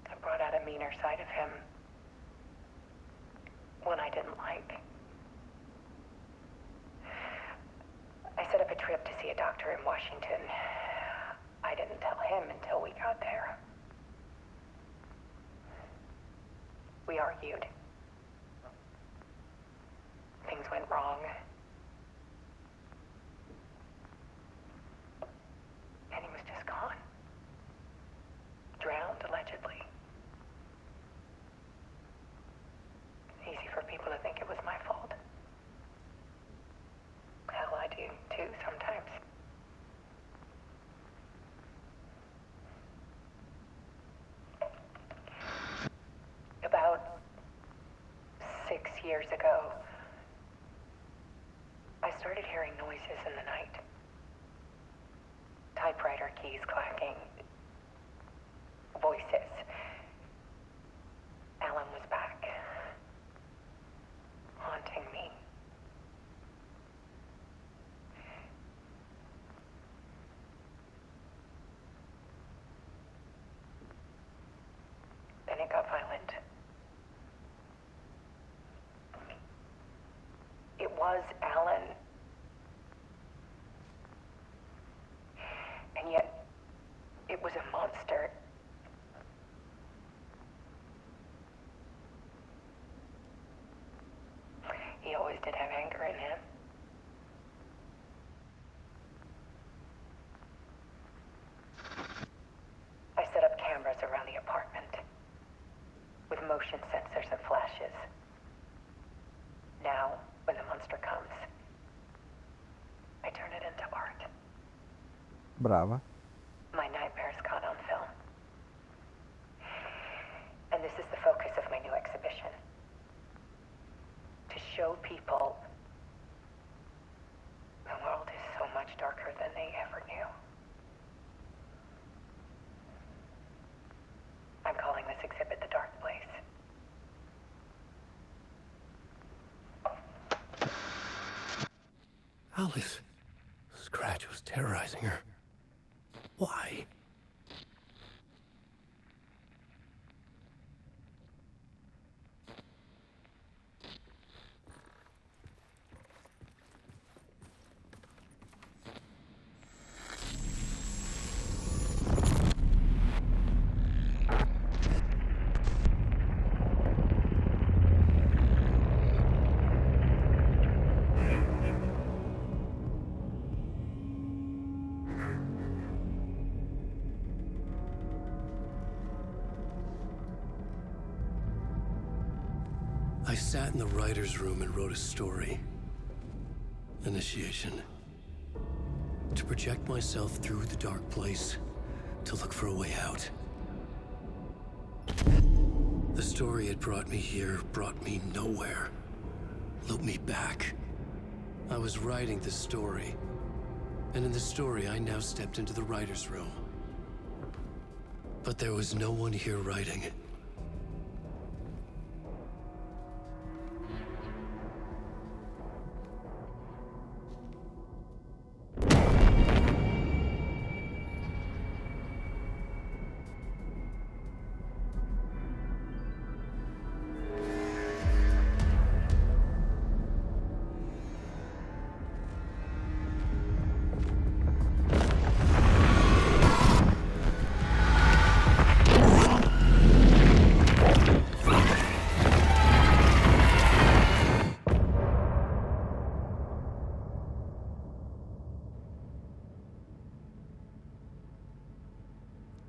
S7: I brought out a meaner side of him. One I didn't like. I set up a trip to see a doctor in Washington. I didn't tell him until we got there. We argued. Things went wrong. And he was just gone. Drowned, allegedly. Easy for people to think it was my fault. Hell, I do too sometimes. About 6 years ago, I started hearing noises in the night. Typewriter keys clacking. Voices. Alan was back. Haunting me. Then it got violent. It was Alan. And yet, it was a monster. He always did have anger in him. I set up cameras around the apartment with motion sensors and flashes. Now, when the monster comes, I turn it into art.
S1: Brava.
S7: My nightmares caught on film. And this is the focus of my new exhibition. To show people the world is so much darker than they ever knew.
S2: Alice. Scratch was terrorizing her. Why? I sat in the writer's room and wrote a story. Initiation. To project myself through the dark place, to look for a way out. The story had brought me here, brought me nowhere. Looped me back. I was writing the story. And in the story, I now stepped into the writer's room. But there was no one here writing it.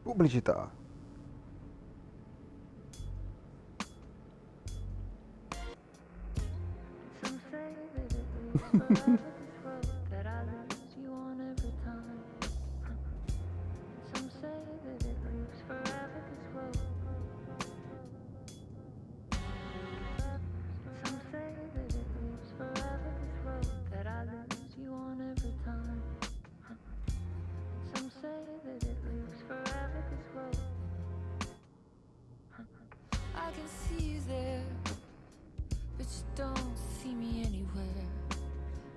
S1: Pubblicità.
S5: Some say that it leaves forever this road that I lose you on every time. Some say that it leaves forever this road. Some say that it leaves forever this road that I lose you on every time. Some say that it leaves forever this road. I can see you there, but you don't see me anywhere.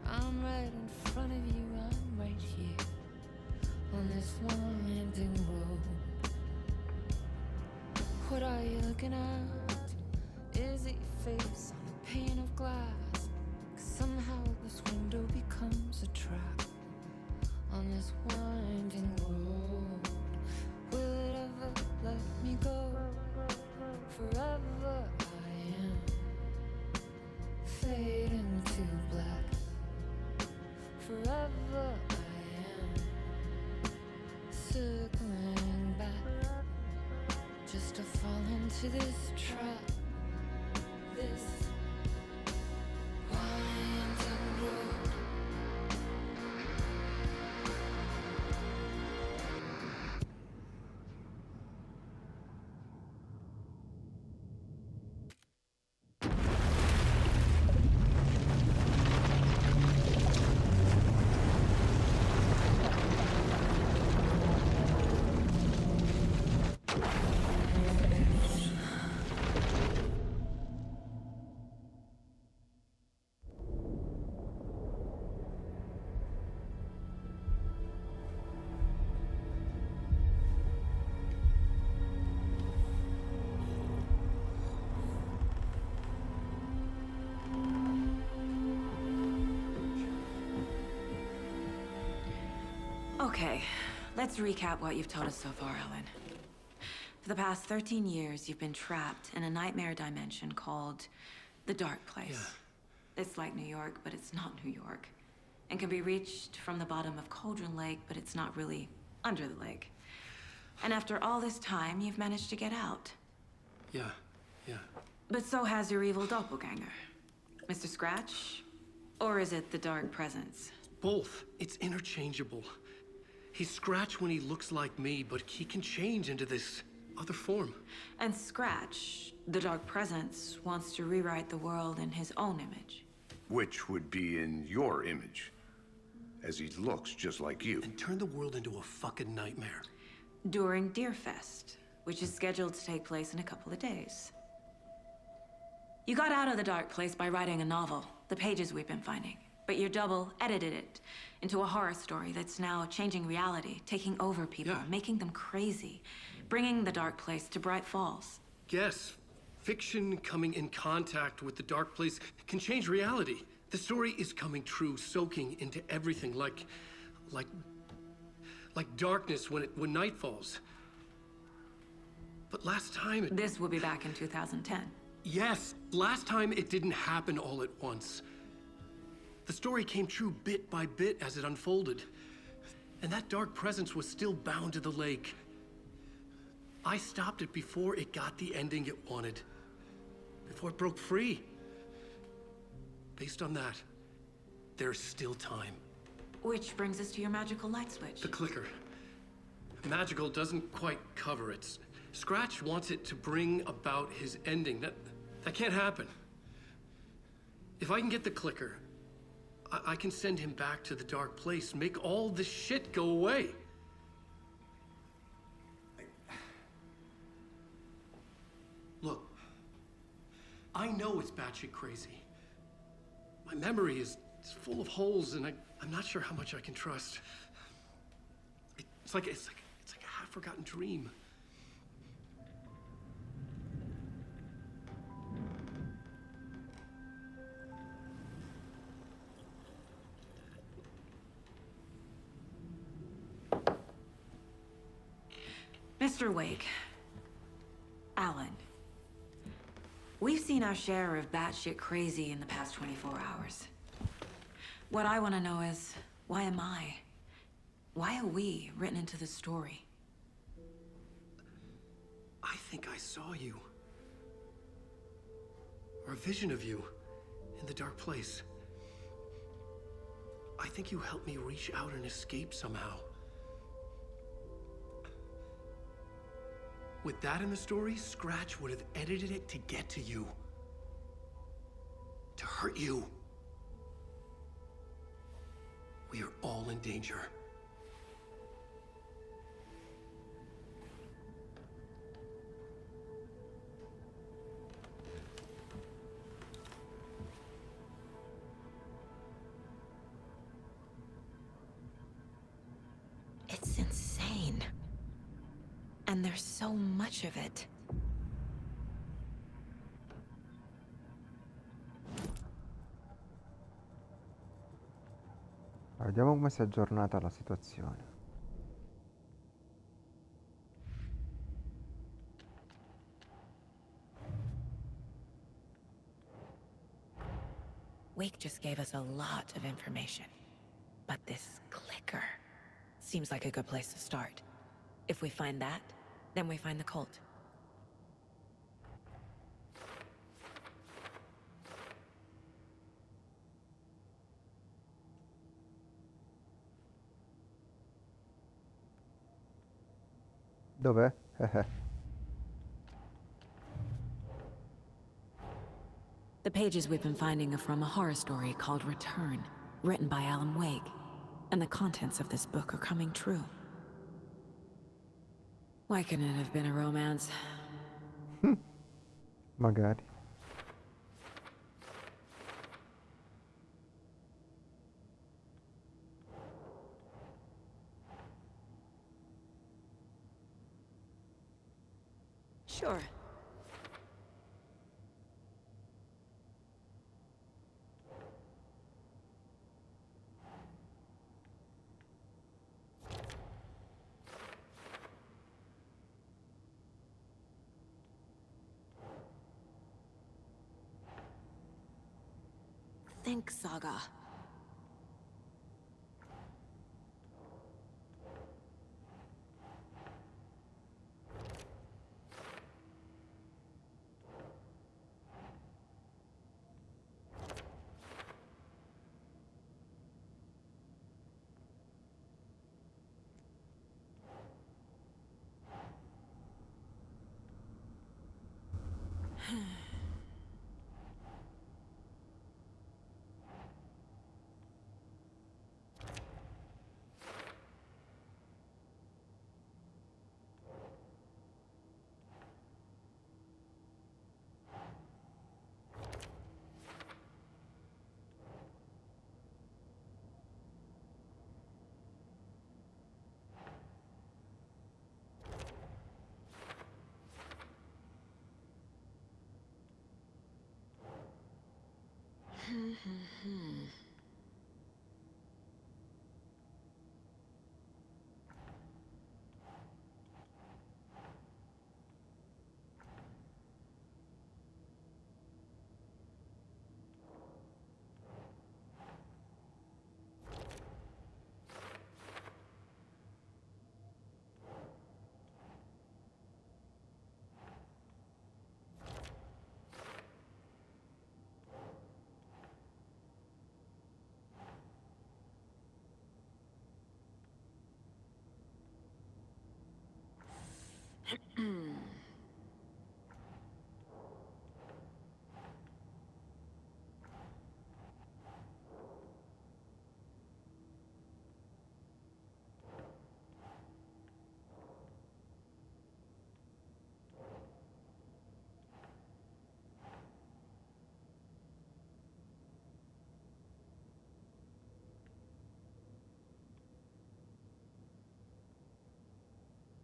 S5: I'm right in front of you, I'm right here on this winding road. What are you looking at? Is it your face on a pane of glass? 'Cause somehow this window becomes a trap on this winding road. Will it ever let me go? Forever I am fading to black. Forever I am circling back, just to fall into this trap. This winding road.
S3: Okay, let's recap what you've told us so far, Ellen. For the past 13 years, you've been trapped in a nightmare dimension called the Dark Place.
S2: Yeah.
S3: It's like New York, but it's not New York. And can be reached from the bottom of Cauldron Lake, but it's not really under the lake. And after all this time, you've managed to get out.
S2: Yeah.
S3: But so has your evil doppelganger. Mr. Scratch? Or is it the Dark Presence?
S2: Both. It's interchangeable. He's Scratch when he looks like me, but he can change into this other form.
S3: And Scratch, the Dark Presence, wants to rewrite the world in his own image.
S4: Which would be in your image, as he looks just like you.
S2: And turn the world into a fucking nightmare.
S3: During Deerfest, which is scheduled to take place in a couple of days. You got out of the Dark Place by writing a novel, the pages we've been finding.
S8: But your double edited it into a horror story that's now changing reality, taking over people,
S2: Yeah.
S8: making them crazy, bringing the dark place to Bright Falls.
S2: Yes, fiction coming in contact with the dark place can change reality. The story is coming true, soaking into everything like darkness when night falls. But last time it...
S8: This will be back in 2010.
S2: Yes, last time it didn't happen all at once. The story came true bit by bit as it unfolded. And that dark presence was still bound to the lake. I stopped it before it got the ending it wanted. Before it broke free. Based on that, there's still time.
S8: Which brings us to your magical light switch.
S2: The clicker. Magical doesn't quite cover it. Scratch wants it to bring about his ending. That can't happen. If I can get the clicker, I can send him back to the dark place, make all this shit go away. Look, I know it's batshit crazy. My memory is full of holes, and I'm not sure how much I can trust. It's like a half-forgotten dream.
S8: Mr. Wake. Alan. We've seen our share of batshit crazy in the past 24 hours. What I want to know is, why am I? Why are we written into the story?
S2: I think I saw you. Or a vision of you in the dark place. I think you helped me reach out and escape somehow. With that in the story, Scratch would have edited it to get to you. To hurt you. We are all in danger.
S8: It's insane. And there's so much of it.
S1: Allora, vediamo come si è aggiornata la situazione.
S3: Wake just gave us a lot of information. But this clicker seems like a good place to start. If we find that, then we find the cult.
S1: Dov'è?
S3: The pages we've been finding are from a horror story called Return, written by Alan Wake. And the contents of this book are coming true. Why couldn't it have been a romance?
S1: Magari.
S3: Sure. Think, Saga.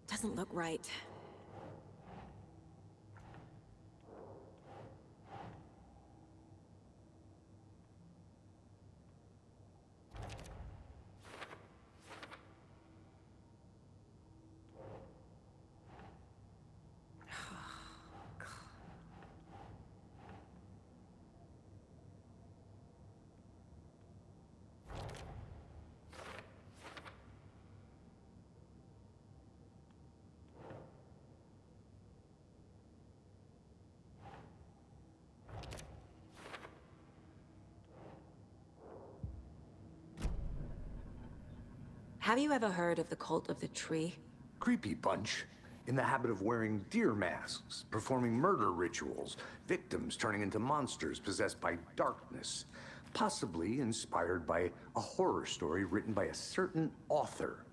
S8: Doesn't look right. Have you ever heard of the Cult of the Tree?
S4: Creepy bunch. In the habit of wearing deer masks, performing murder rituals, victims turning into monsters possessed by darkness. Possibly inspired by a horror story written by a certain author.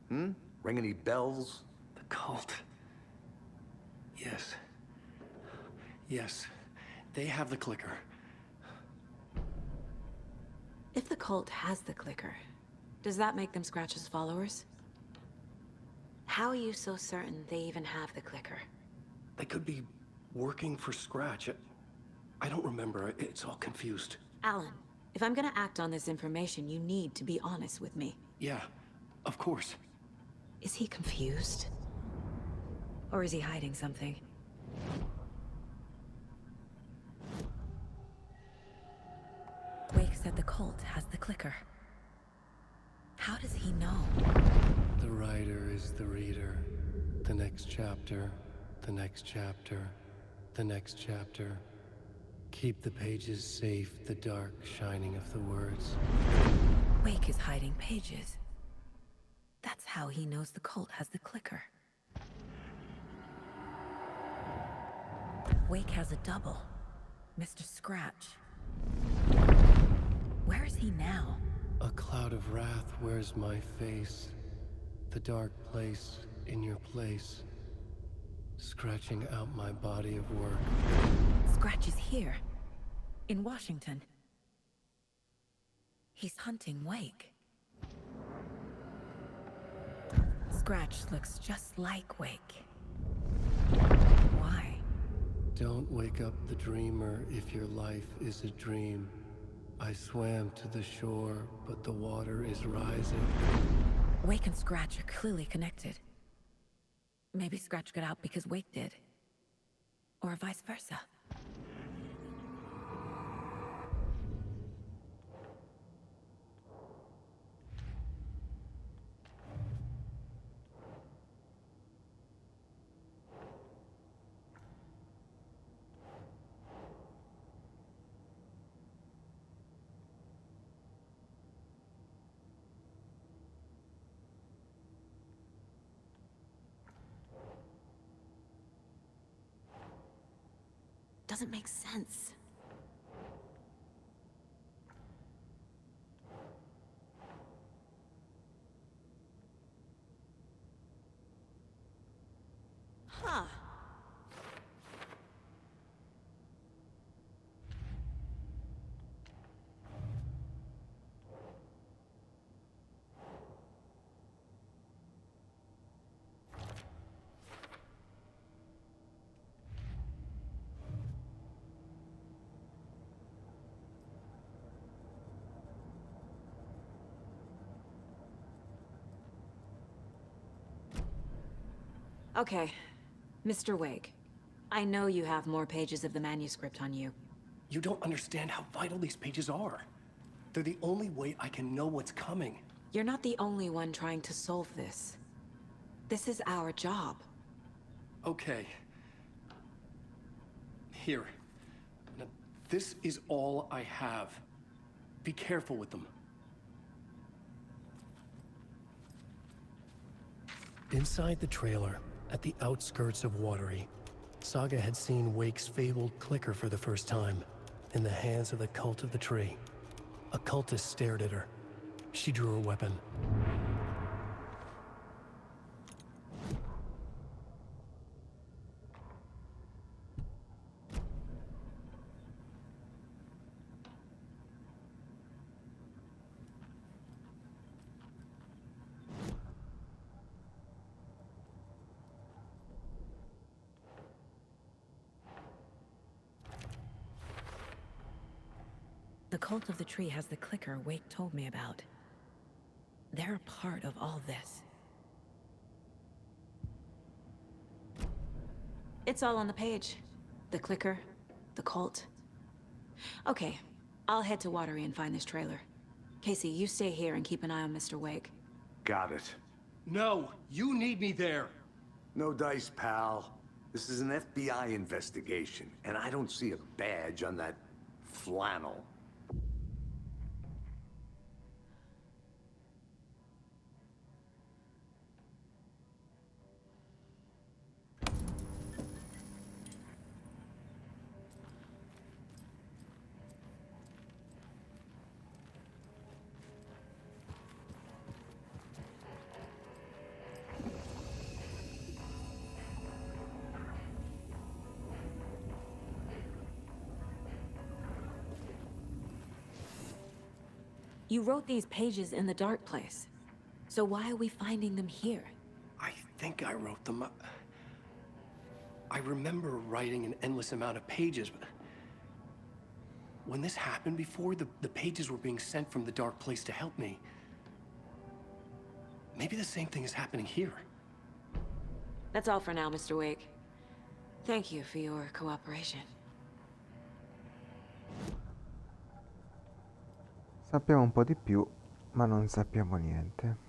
S4: Ring any bells?
S2: The cult. Yes. Yes. They have the clicker.
S8: If the cult has the clicker, does that make them Scratch's followers? How are you so certain they even have the clicker?
S2: They could be working for Scratch. I don't remember. It's all confused.
S8: Alan, if I'm gonna act on this information, you need to be honest with me.
S2: Yeah, of course.
S8: Is he confused? Or is he hiding something? Wake said the cult has the clicker. How does he know?
S2: The writer is the reader. The next chapter, the next chapter, the next chapter. Keep the pages safe, the dark shining of the words.
S8: Wake is hiding pages. That's how he knows the cult has the clicker. Wake has a double. Mr. Scratch. Where is he now?
S2: A cloud of wrath wears my face. The dark place in your place. Scratching out my body of work.
S8: Scratch is here. In Washington. He's hunting Wake. Scratch looks just like Wake. Why?
S2: Don't wake up the dreamer if your life is a dream. I swam to the shore, but the water is rising.
S8: Wake and Scratch are clearly connected. Maybe Scratch got out because Wake did. Or vice versa. Doesn't make sense. Huh. Okay, Mr. Wake. I know you have more pages of the manuscript on you.
S2: You don't understand how vital these pages are. They're the only way I can know what's coming.
S8: You're not the only one trying to solve this. This is our job.
S2: Okay. Here. Now, this is all I have. Be careful with them. Inside the trailer, at the outskirts of Watery, Saga had seen Wake's fabled clicker for the first time, in the hands of the Cult of the Tree. A cultist stared at her. She drew her weapon.
S3: The cult of the tree has the clicker Wake told me about. They're a part of all this.
S8: It's all on the page. The clicker, the cult. Okay, I'll head to Watery and find this trailer. Casey, you stay here and keep an eye on Mr. Wake.
S4: Got it.
S2: No, you need me there.
S4: No dice, pal. This is an FBI investigation, and I don't see a badge on that flannel.
S8: You wrote these pages in the dark place. So why are we finding them here?
S2: I think I wrote them. I remember writing an endless amount of pages, but when this happened before, the pages were being sent from the dark place to help me. Maybe the same thing is happening here.
S8: That's all for now, Mr. Wake. Thank you for your cooperation.
S1: Sappiamo un po' di più, ma non sappiamo niente.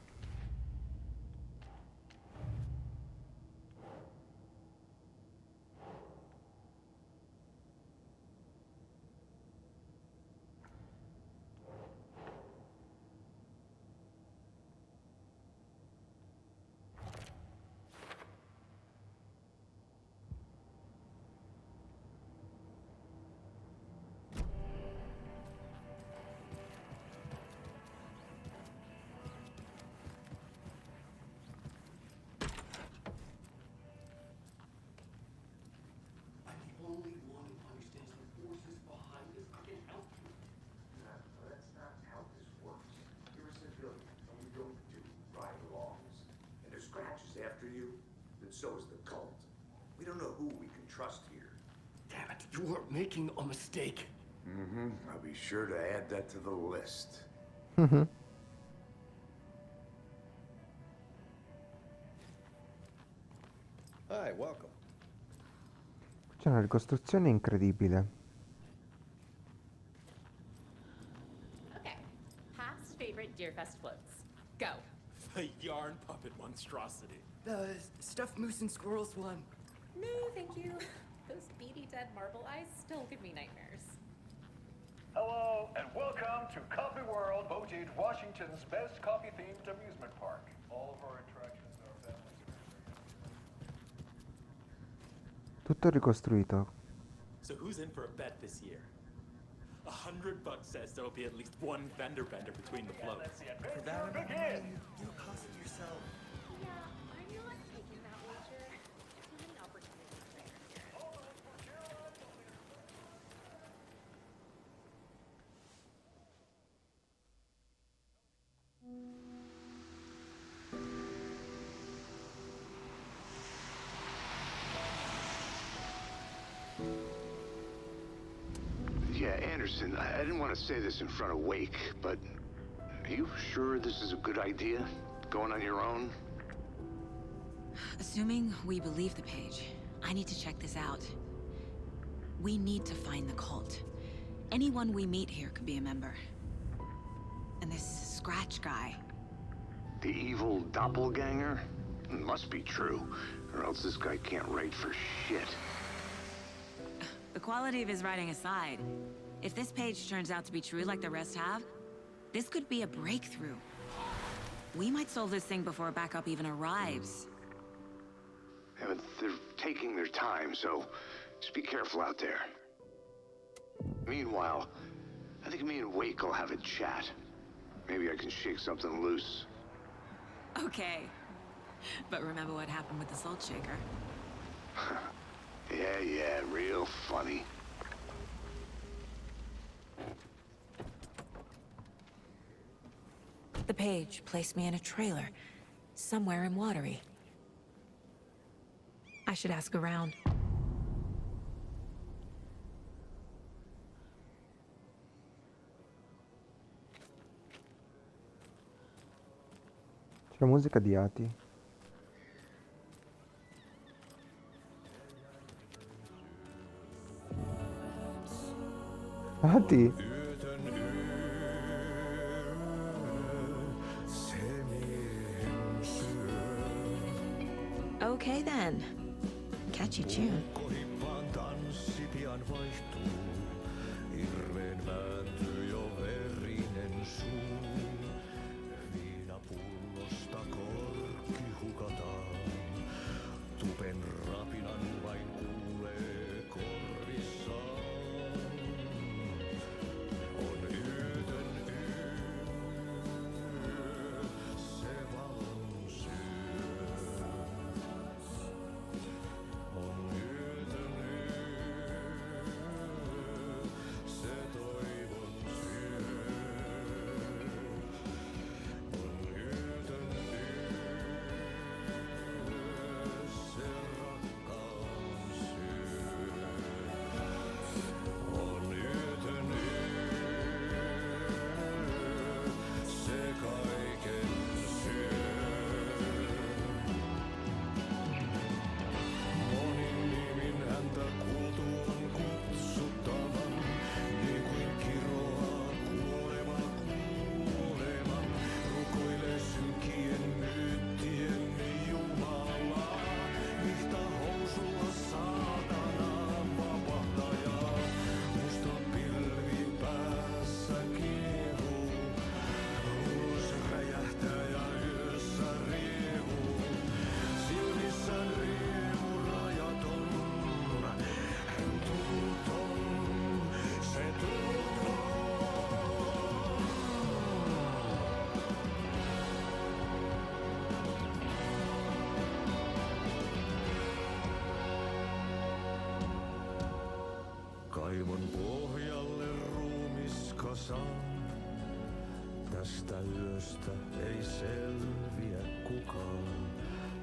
S4: After you, and so is the cult. We don't know who we can trust here.
S2: Damn it, you are making a mistake.
S4: Mm-hmm. I'll be sure to add that to the list.
S9: Hi, welcome.
S1: C'è una ricostruzione incredibile.
S10: Okay. Past favorite Deerfest floats. Go.
S11: The yarn puppet monstrosity.
S12: The stuffed moose and squirrels one.
S10: No, thank you. Those beady dead marble eyes still give me nightmares.
S6: Hello, and welcome to Coffee World, voted Washington's best coffee-themed amusement park. All of our attractions are family
S1: Tutto ricostruito.
S11: So who's in for a bet this year? $100 says there'll be at least one fender bender between the floats.
S6: Let the adventure begin!
S12: You cost it yourself.
S10: Yeah, I'm not taking that wager. Too many opportunities there.
S4: Yeah, Anderson, I didn't want to say this in front of Wake, but are you sure this is a good idea? Going on your own?
S8: Assuming we believe the page, I need to check this out. We need to find the cult. Anyone we meet here could be a member. And this Scratch guy.
S4: The evil doppelganger? Must be true, or else this guy can't write for shit.
S8: The quality of his writing aside, if this page turns out to be true like the rest have, this could be a breakthrough. We might solve this thing before backup even arrives.
S4: Yeah, but they're taking their time, so just be careful out there. Meanwhile, I think me and Wake will have a chat. Maybe I can shake something loose.
S8: Okay. But remember what happened with the Salt Shaker?
S4: Yeah, real funny.
S3: The page placed me in a trailer, somewhere in Watery. I should ask around.
S1: C'è la musica di Ati. Ati?
S8: Okay then. Catchy tune.
S13: Kaivon pohjalle ruumiskasaan. Tästä yöstä ei selviä kukaan.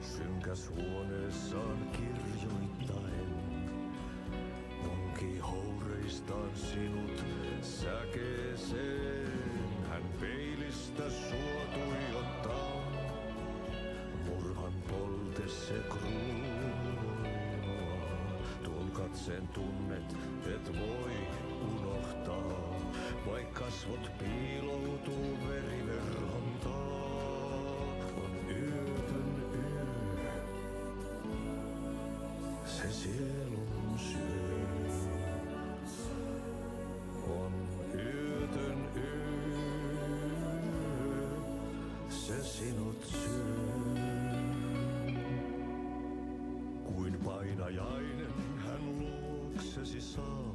S13: Synkäs huoneessaan kirjoittaen. Onki houreistaan sinut säkeeseen. Hän peilistä sua tuijottaa. Murhan polte se kruunua. Tuon katseen tunnet, et voi unohtaa. Vaik kasvot piiloutuu veriverhon taa. On yötön yö. Se sielun syö. On yötön yö. Se sinut syö. Kuin painajainen hän luoksesi saapuu.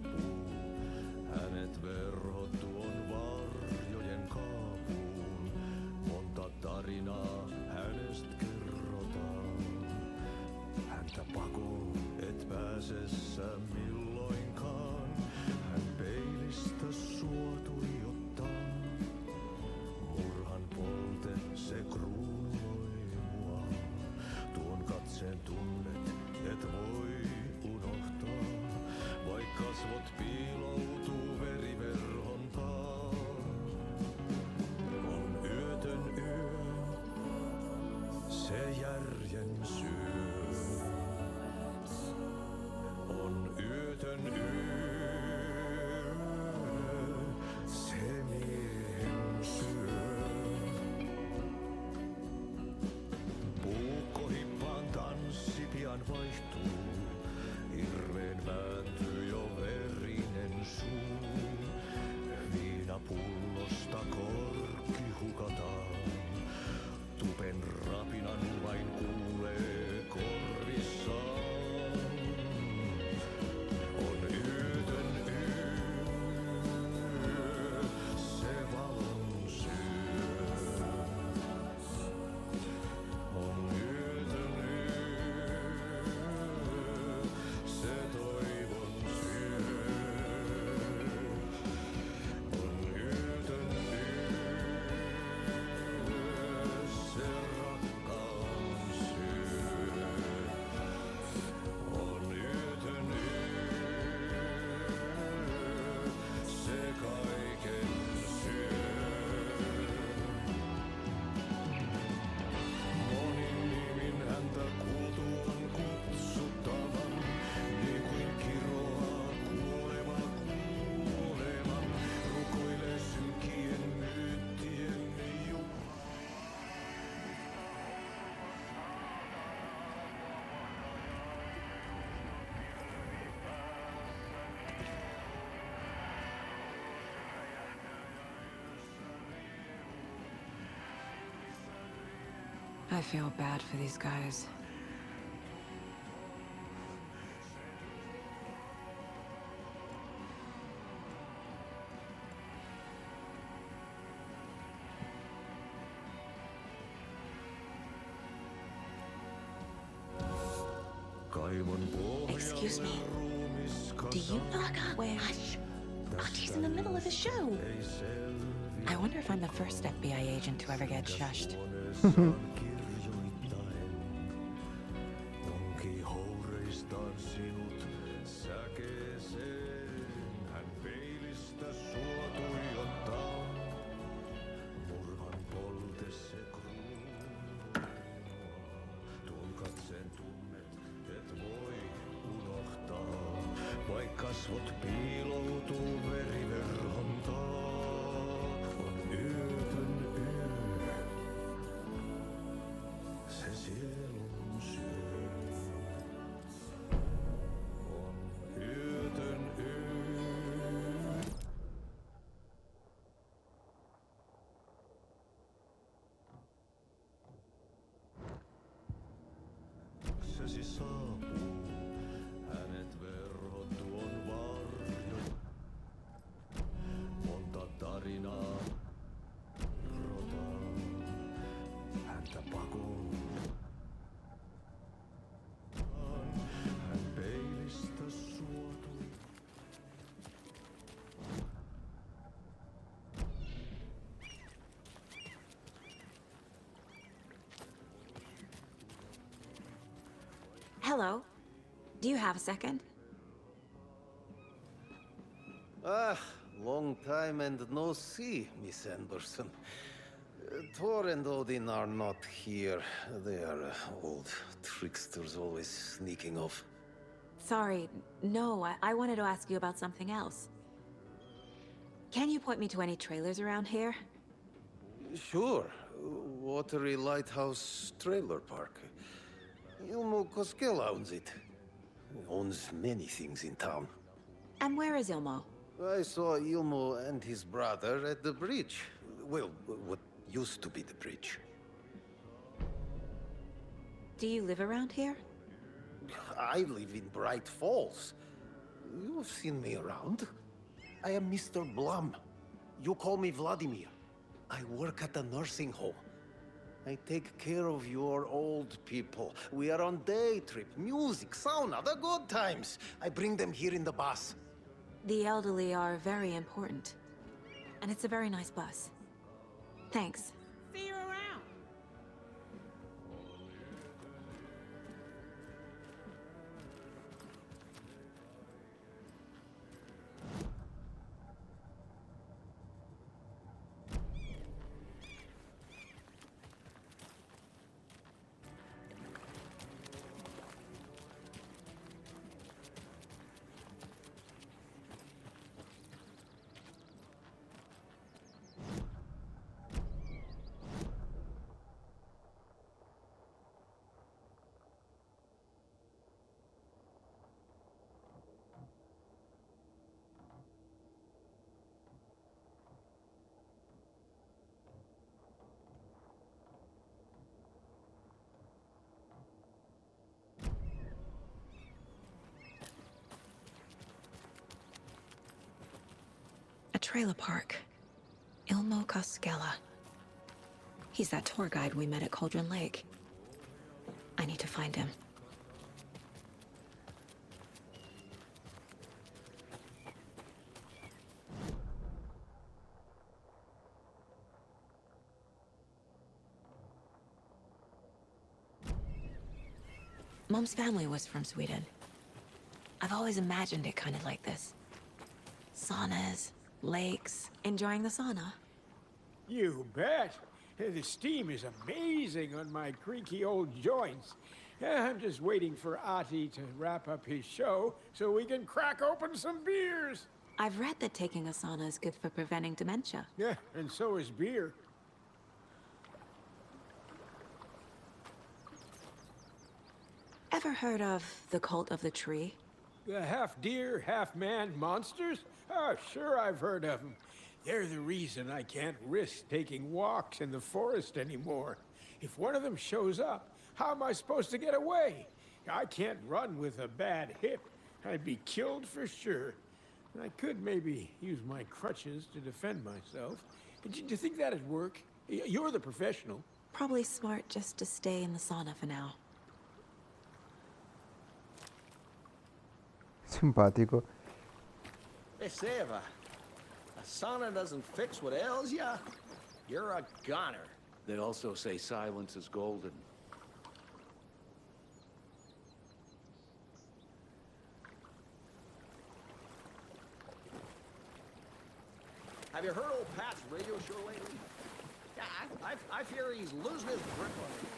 S13: Hänet verhot tuon varjojen kaapuun. Monta tarinaa hänestä kerrotaan. Häntä pakoon et pääsessä milloinkaan. Hän peilistä sua tuijottaa. Murhan polte se kruunoi mua. Tuon katseen tunnet et voi unohtaa. Vaik kasvot piiloutuu veriverhon taa.
S8: I feel bad for these guys.
S3: Excuse me. Do you know where? Hush. Archie's in the middle of a show.
S8: I wonder if I'm the first FBI agent to ever get shushed.
S13: Kasvot piiloutuu veriverhon taa, on yötön yö. Se sielun syö. On yötön yö. Sesi saapuu. Hänet verhot tuon varjo. Monta tarinaa rotaa. Häntä pakoon. Hän peilistä suotui.
S8: Hello. Do you have a second?
S9: Ah, long time and no see, Miss Anderson. Thor and Odin are not here. They are old tricksters always sneaking off.
S8: Sorry, no, I wanted to ask you about something else. Can you point me to any trailers around here?
S9: Sure. Watery Lighthouse Trailer Park. Ilmo Koskela owns it. Owns many things in town.
S8: And where is Ilmo?
S9: I saw Ilmo and his brother at the bridge. Well, what used to be the bridge.
S8: Do you live around here?
S9: I live in Bright Falls. You've seen me around. I am Mr. Blum. You call me Vladimir. I work at a nursing home. I take care of your old people. We are on day trip, music, sauna, the good times. I bring them here in the bus.
S8: The elderly are very important. And it's a very nice bus. Thanks.
S10: See you around.
S8: A trailer park. Ilmo Koskela. He's that tour guide we met at Cauldron Lake. I need to find him. Mom's family was from Sweden. I've always imagined it kind of like this. Saunas, lakes, enjoying the sauna.
S14: You bet. The steam is amazing on my creaky old joints. I'm just waiting for Ati to wrap up his show so we can crack open some beers.
S8: I've read that taking a sauna is good for preventing dementia.
S14: Yeah, and so is beer.
S8: Ever heard of the Cult of the Tree?
S14: The half-deer, half-man monsters? Oh, sure I've heard of them. They're the reason I can't risk taking walks in the forest anymore. If one of them shows up, how am I supposed to get away? I can't run with a bad hip. I'd be killed for sure. I could maybe use my crutches to defend myself. Do you think that'd work? You're the professional.
S8: Probably smart just to stay in the sauna for now.
S1: Simpatico.
S15: Hey, Seva. A sauna doesn't fix what ails ya. You're a goner.
S16: They also say silence is golden.
S15: Have you heard old Pat's radio show lately? Yeah, I fear he's losing his grip on me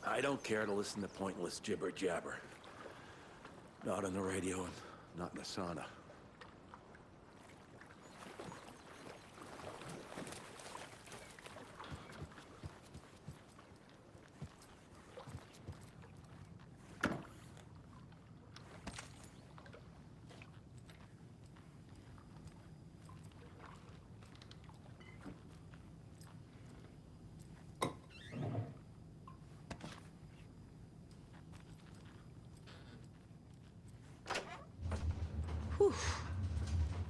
S15: now.
S16: I don't care to listen to pointless jibber-jabber. Not on the radio and not in the sauna.
S8: Whew.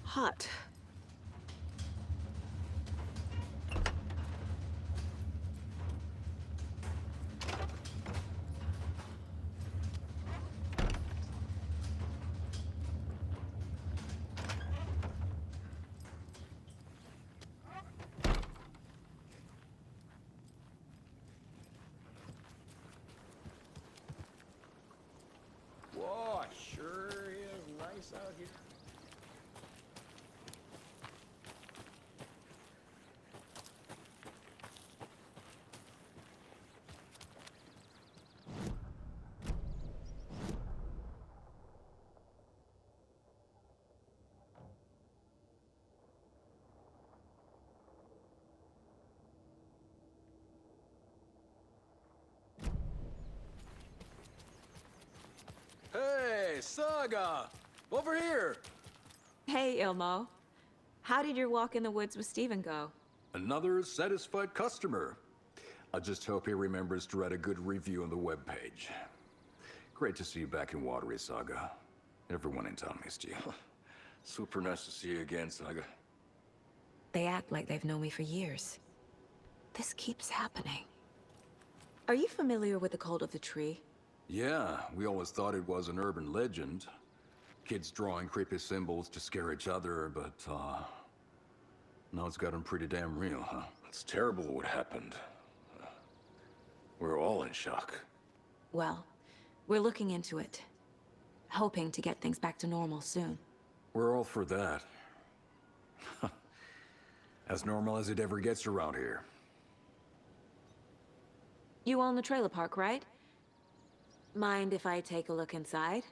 S8: Hot.
S15: Whoa, sure is nice out here.
S16: Hey, Saga! Over here!
S8: Hey, Ilmo. How did your walk in the woods with Steven go?
S17: Another satisfied customer. I just hope he remembers to write a good review on the webpage. Great to see you back in Watery, Saga. Everyone in town missed you.
S16: Super nice to see you again, Saga.
S8: They act like they've known me for years. This keeps happening. Are you familiar with the Cult of the Tree?
S17: Yeah, we always thought it was an urban legend. Kids drawing creepy symbols to scare each other, but, now it's gotten pretty damn real, huh?
S16: It's terrible what happened. We're all in shock.
S8: Well, we're looking into it. Hoping to get things back to normal soon.
S17: We're all for that. As normal as it ever gets around here.
S8: You own the trailer park, right? Mind if I take a look inside?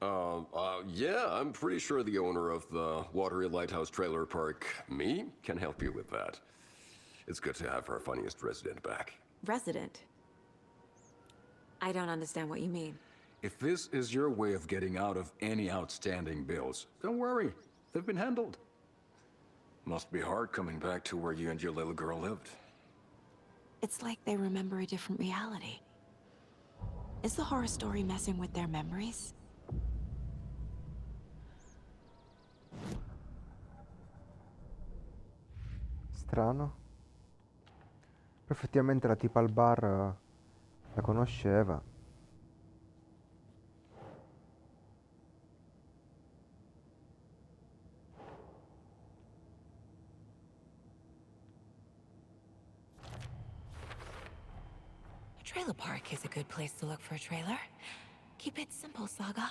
S18: Yeah, I'm pretty sure the owner of the Watery Lighthouse Trailer Park, me, can help you with that. It's good to have our funniest resident back.
S8: Resident? I don't understand what you mean.
S17: If this is your way of getting out of any outstanding bills, don't worry. They've been handled.
S16: Must be hard coming back to where you and your little girl lived.
S8: It's like they remember a different reality. Is the horror story messing with their memories?
S1: Strano. Effettivamente la tipa al bar la conosceva.
S8: A trailer park is a good place to look for a trailer. Keep it simple, Saga.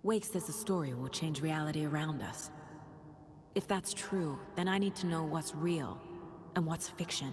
S8: Wake says the story will change reality around us. If that's true, then I need to know what's real and what's fiction.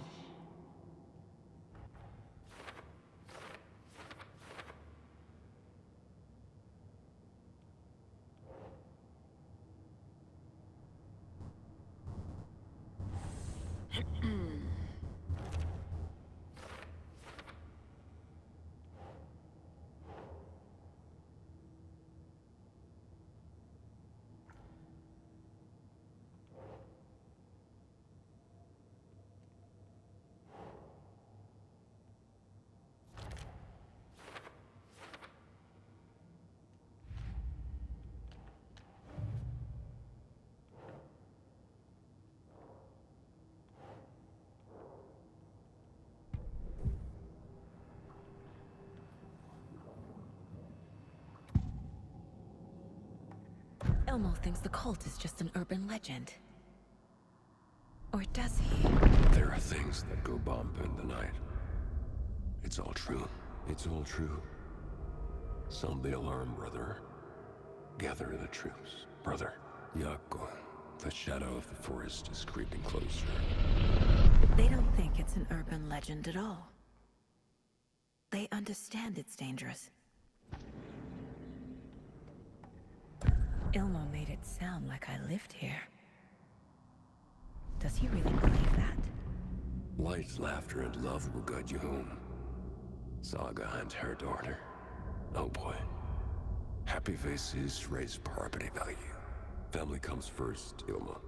S3: Elmo thinks the cult is just an urban legend. Or does he?
S18: There are things that go bump in the night. It's all true. It's all true. Sound the alarm, brother. Gather the troops, brother. Yako, the shadow of the forest is creeping closer.
S3: They don't think it's an urban legend at all. They understand it's dangerous. Ilmo made it sound like I lived here. Does he really believe that?
S18: Light, laughter, and love will guide you home. Saga and her daughter. Oh boy. Happy faces raise property value. Family comes first, Ilma.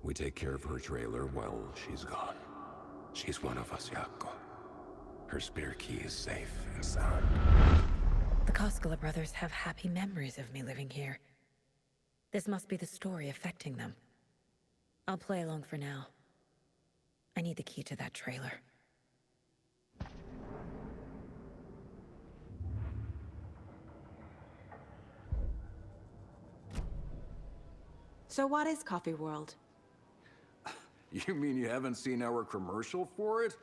S18: We take care of her trailer while she's gone. She's one of us, Yako. Her spare key is safe and sound.
S3: The Koskela brothers have happy memories of me living here. This must be the story affecting them. I'll play along for now. I need the key to that trailer.
S8: So what is Coffee World?
S17: You mean you haven't seen our commercial for it?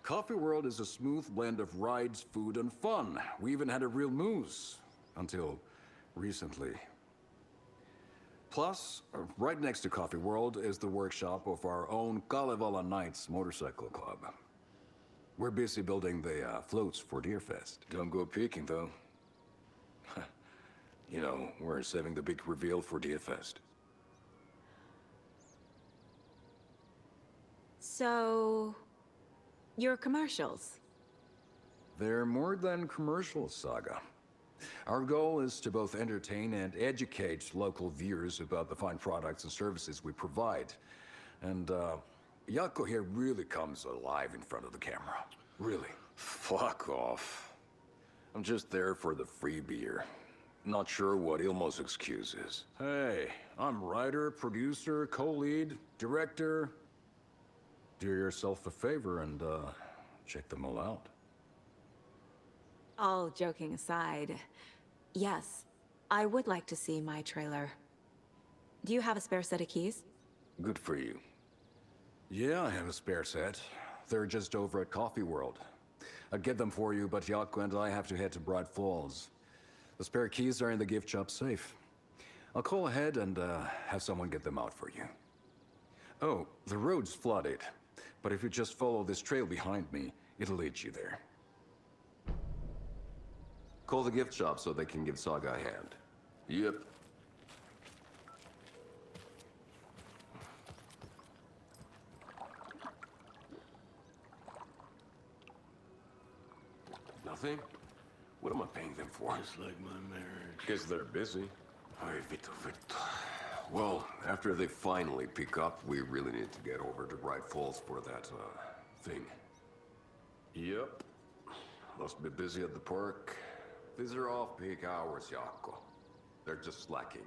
S17: Coffee World is a smooth blend of rides, food, and fun. We even had a real moose. Until recently. Plus, right next to Coffee World is the workshop of our own Kalevala Knights Motorcycle Club. We're busy building the floats for Deerfest. Don't go peeking, though. You know, we're saving the big reveal for Deerfest.
S8: So... your commercials?
S17: They're more than commercials, Saga. Our goal is to both entertain and educate local viewers about the fine products and services we provide. And, Yako here really comes alive in front of the camera. Really.
S18: Fuck off. I'm just there for the free beer. Not sure what Ilmo's excuse is.
S17: Hey, I'm writer, producer, co-lead, director. Do yourself a favor and, check them all out.
S8: All joking aside, yes, I would like to see my trailer. Do you have a spare set of keys?
S18: Good for you.
S17: Yeah, I have a spare set. They're just over at Coffee World. I'd get them for you, but Yako and I have to head to Bright Falls. The spare keys are in the gift shop safe. I'll call ahead and have someone get them out for you. Oh, the road's flooded, but if you just follow this trail behind me, it'll lead you there.
S18: Call the gift shop so they can give Saga a hand. Yep. Nothing? What am I paying them for?
S13: Just like my marriage.
S18: Guess they're busy. Well, after they finally pick up, we really need to get over to Bright Falls for that, thing. Yep. Must be busy at the park. These are off-peak hours, Yako. They're just slacking.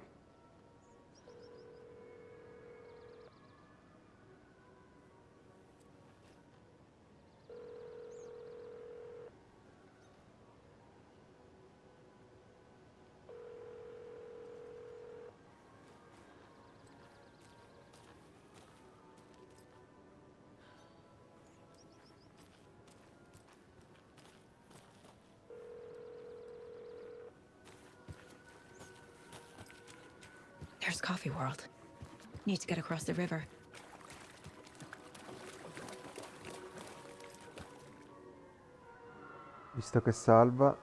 S3: There's Coffee World. Need to get across the river.
S1: Visto che salva,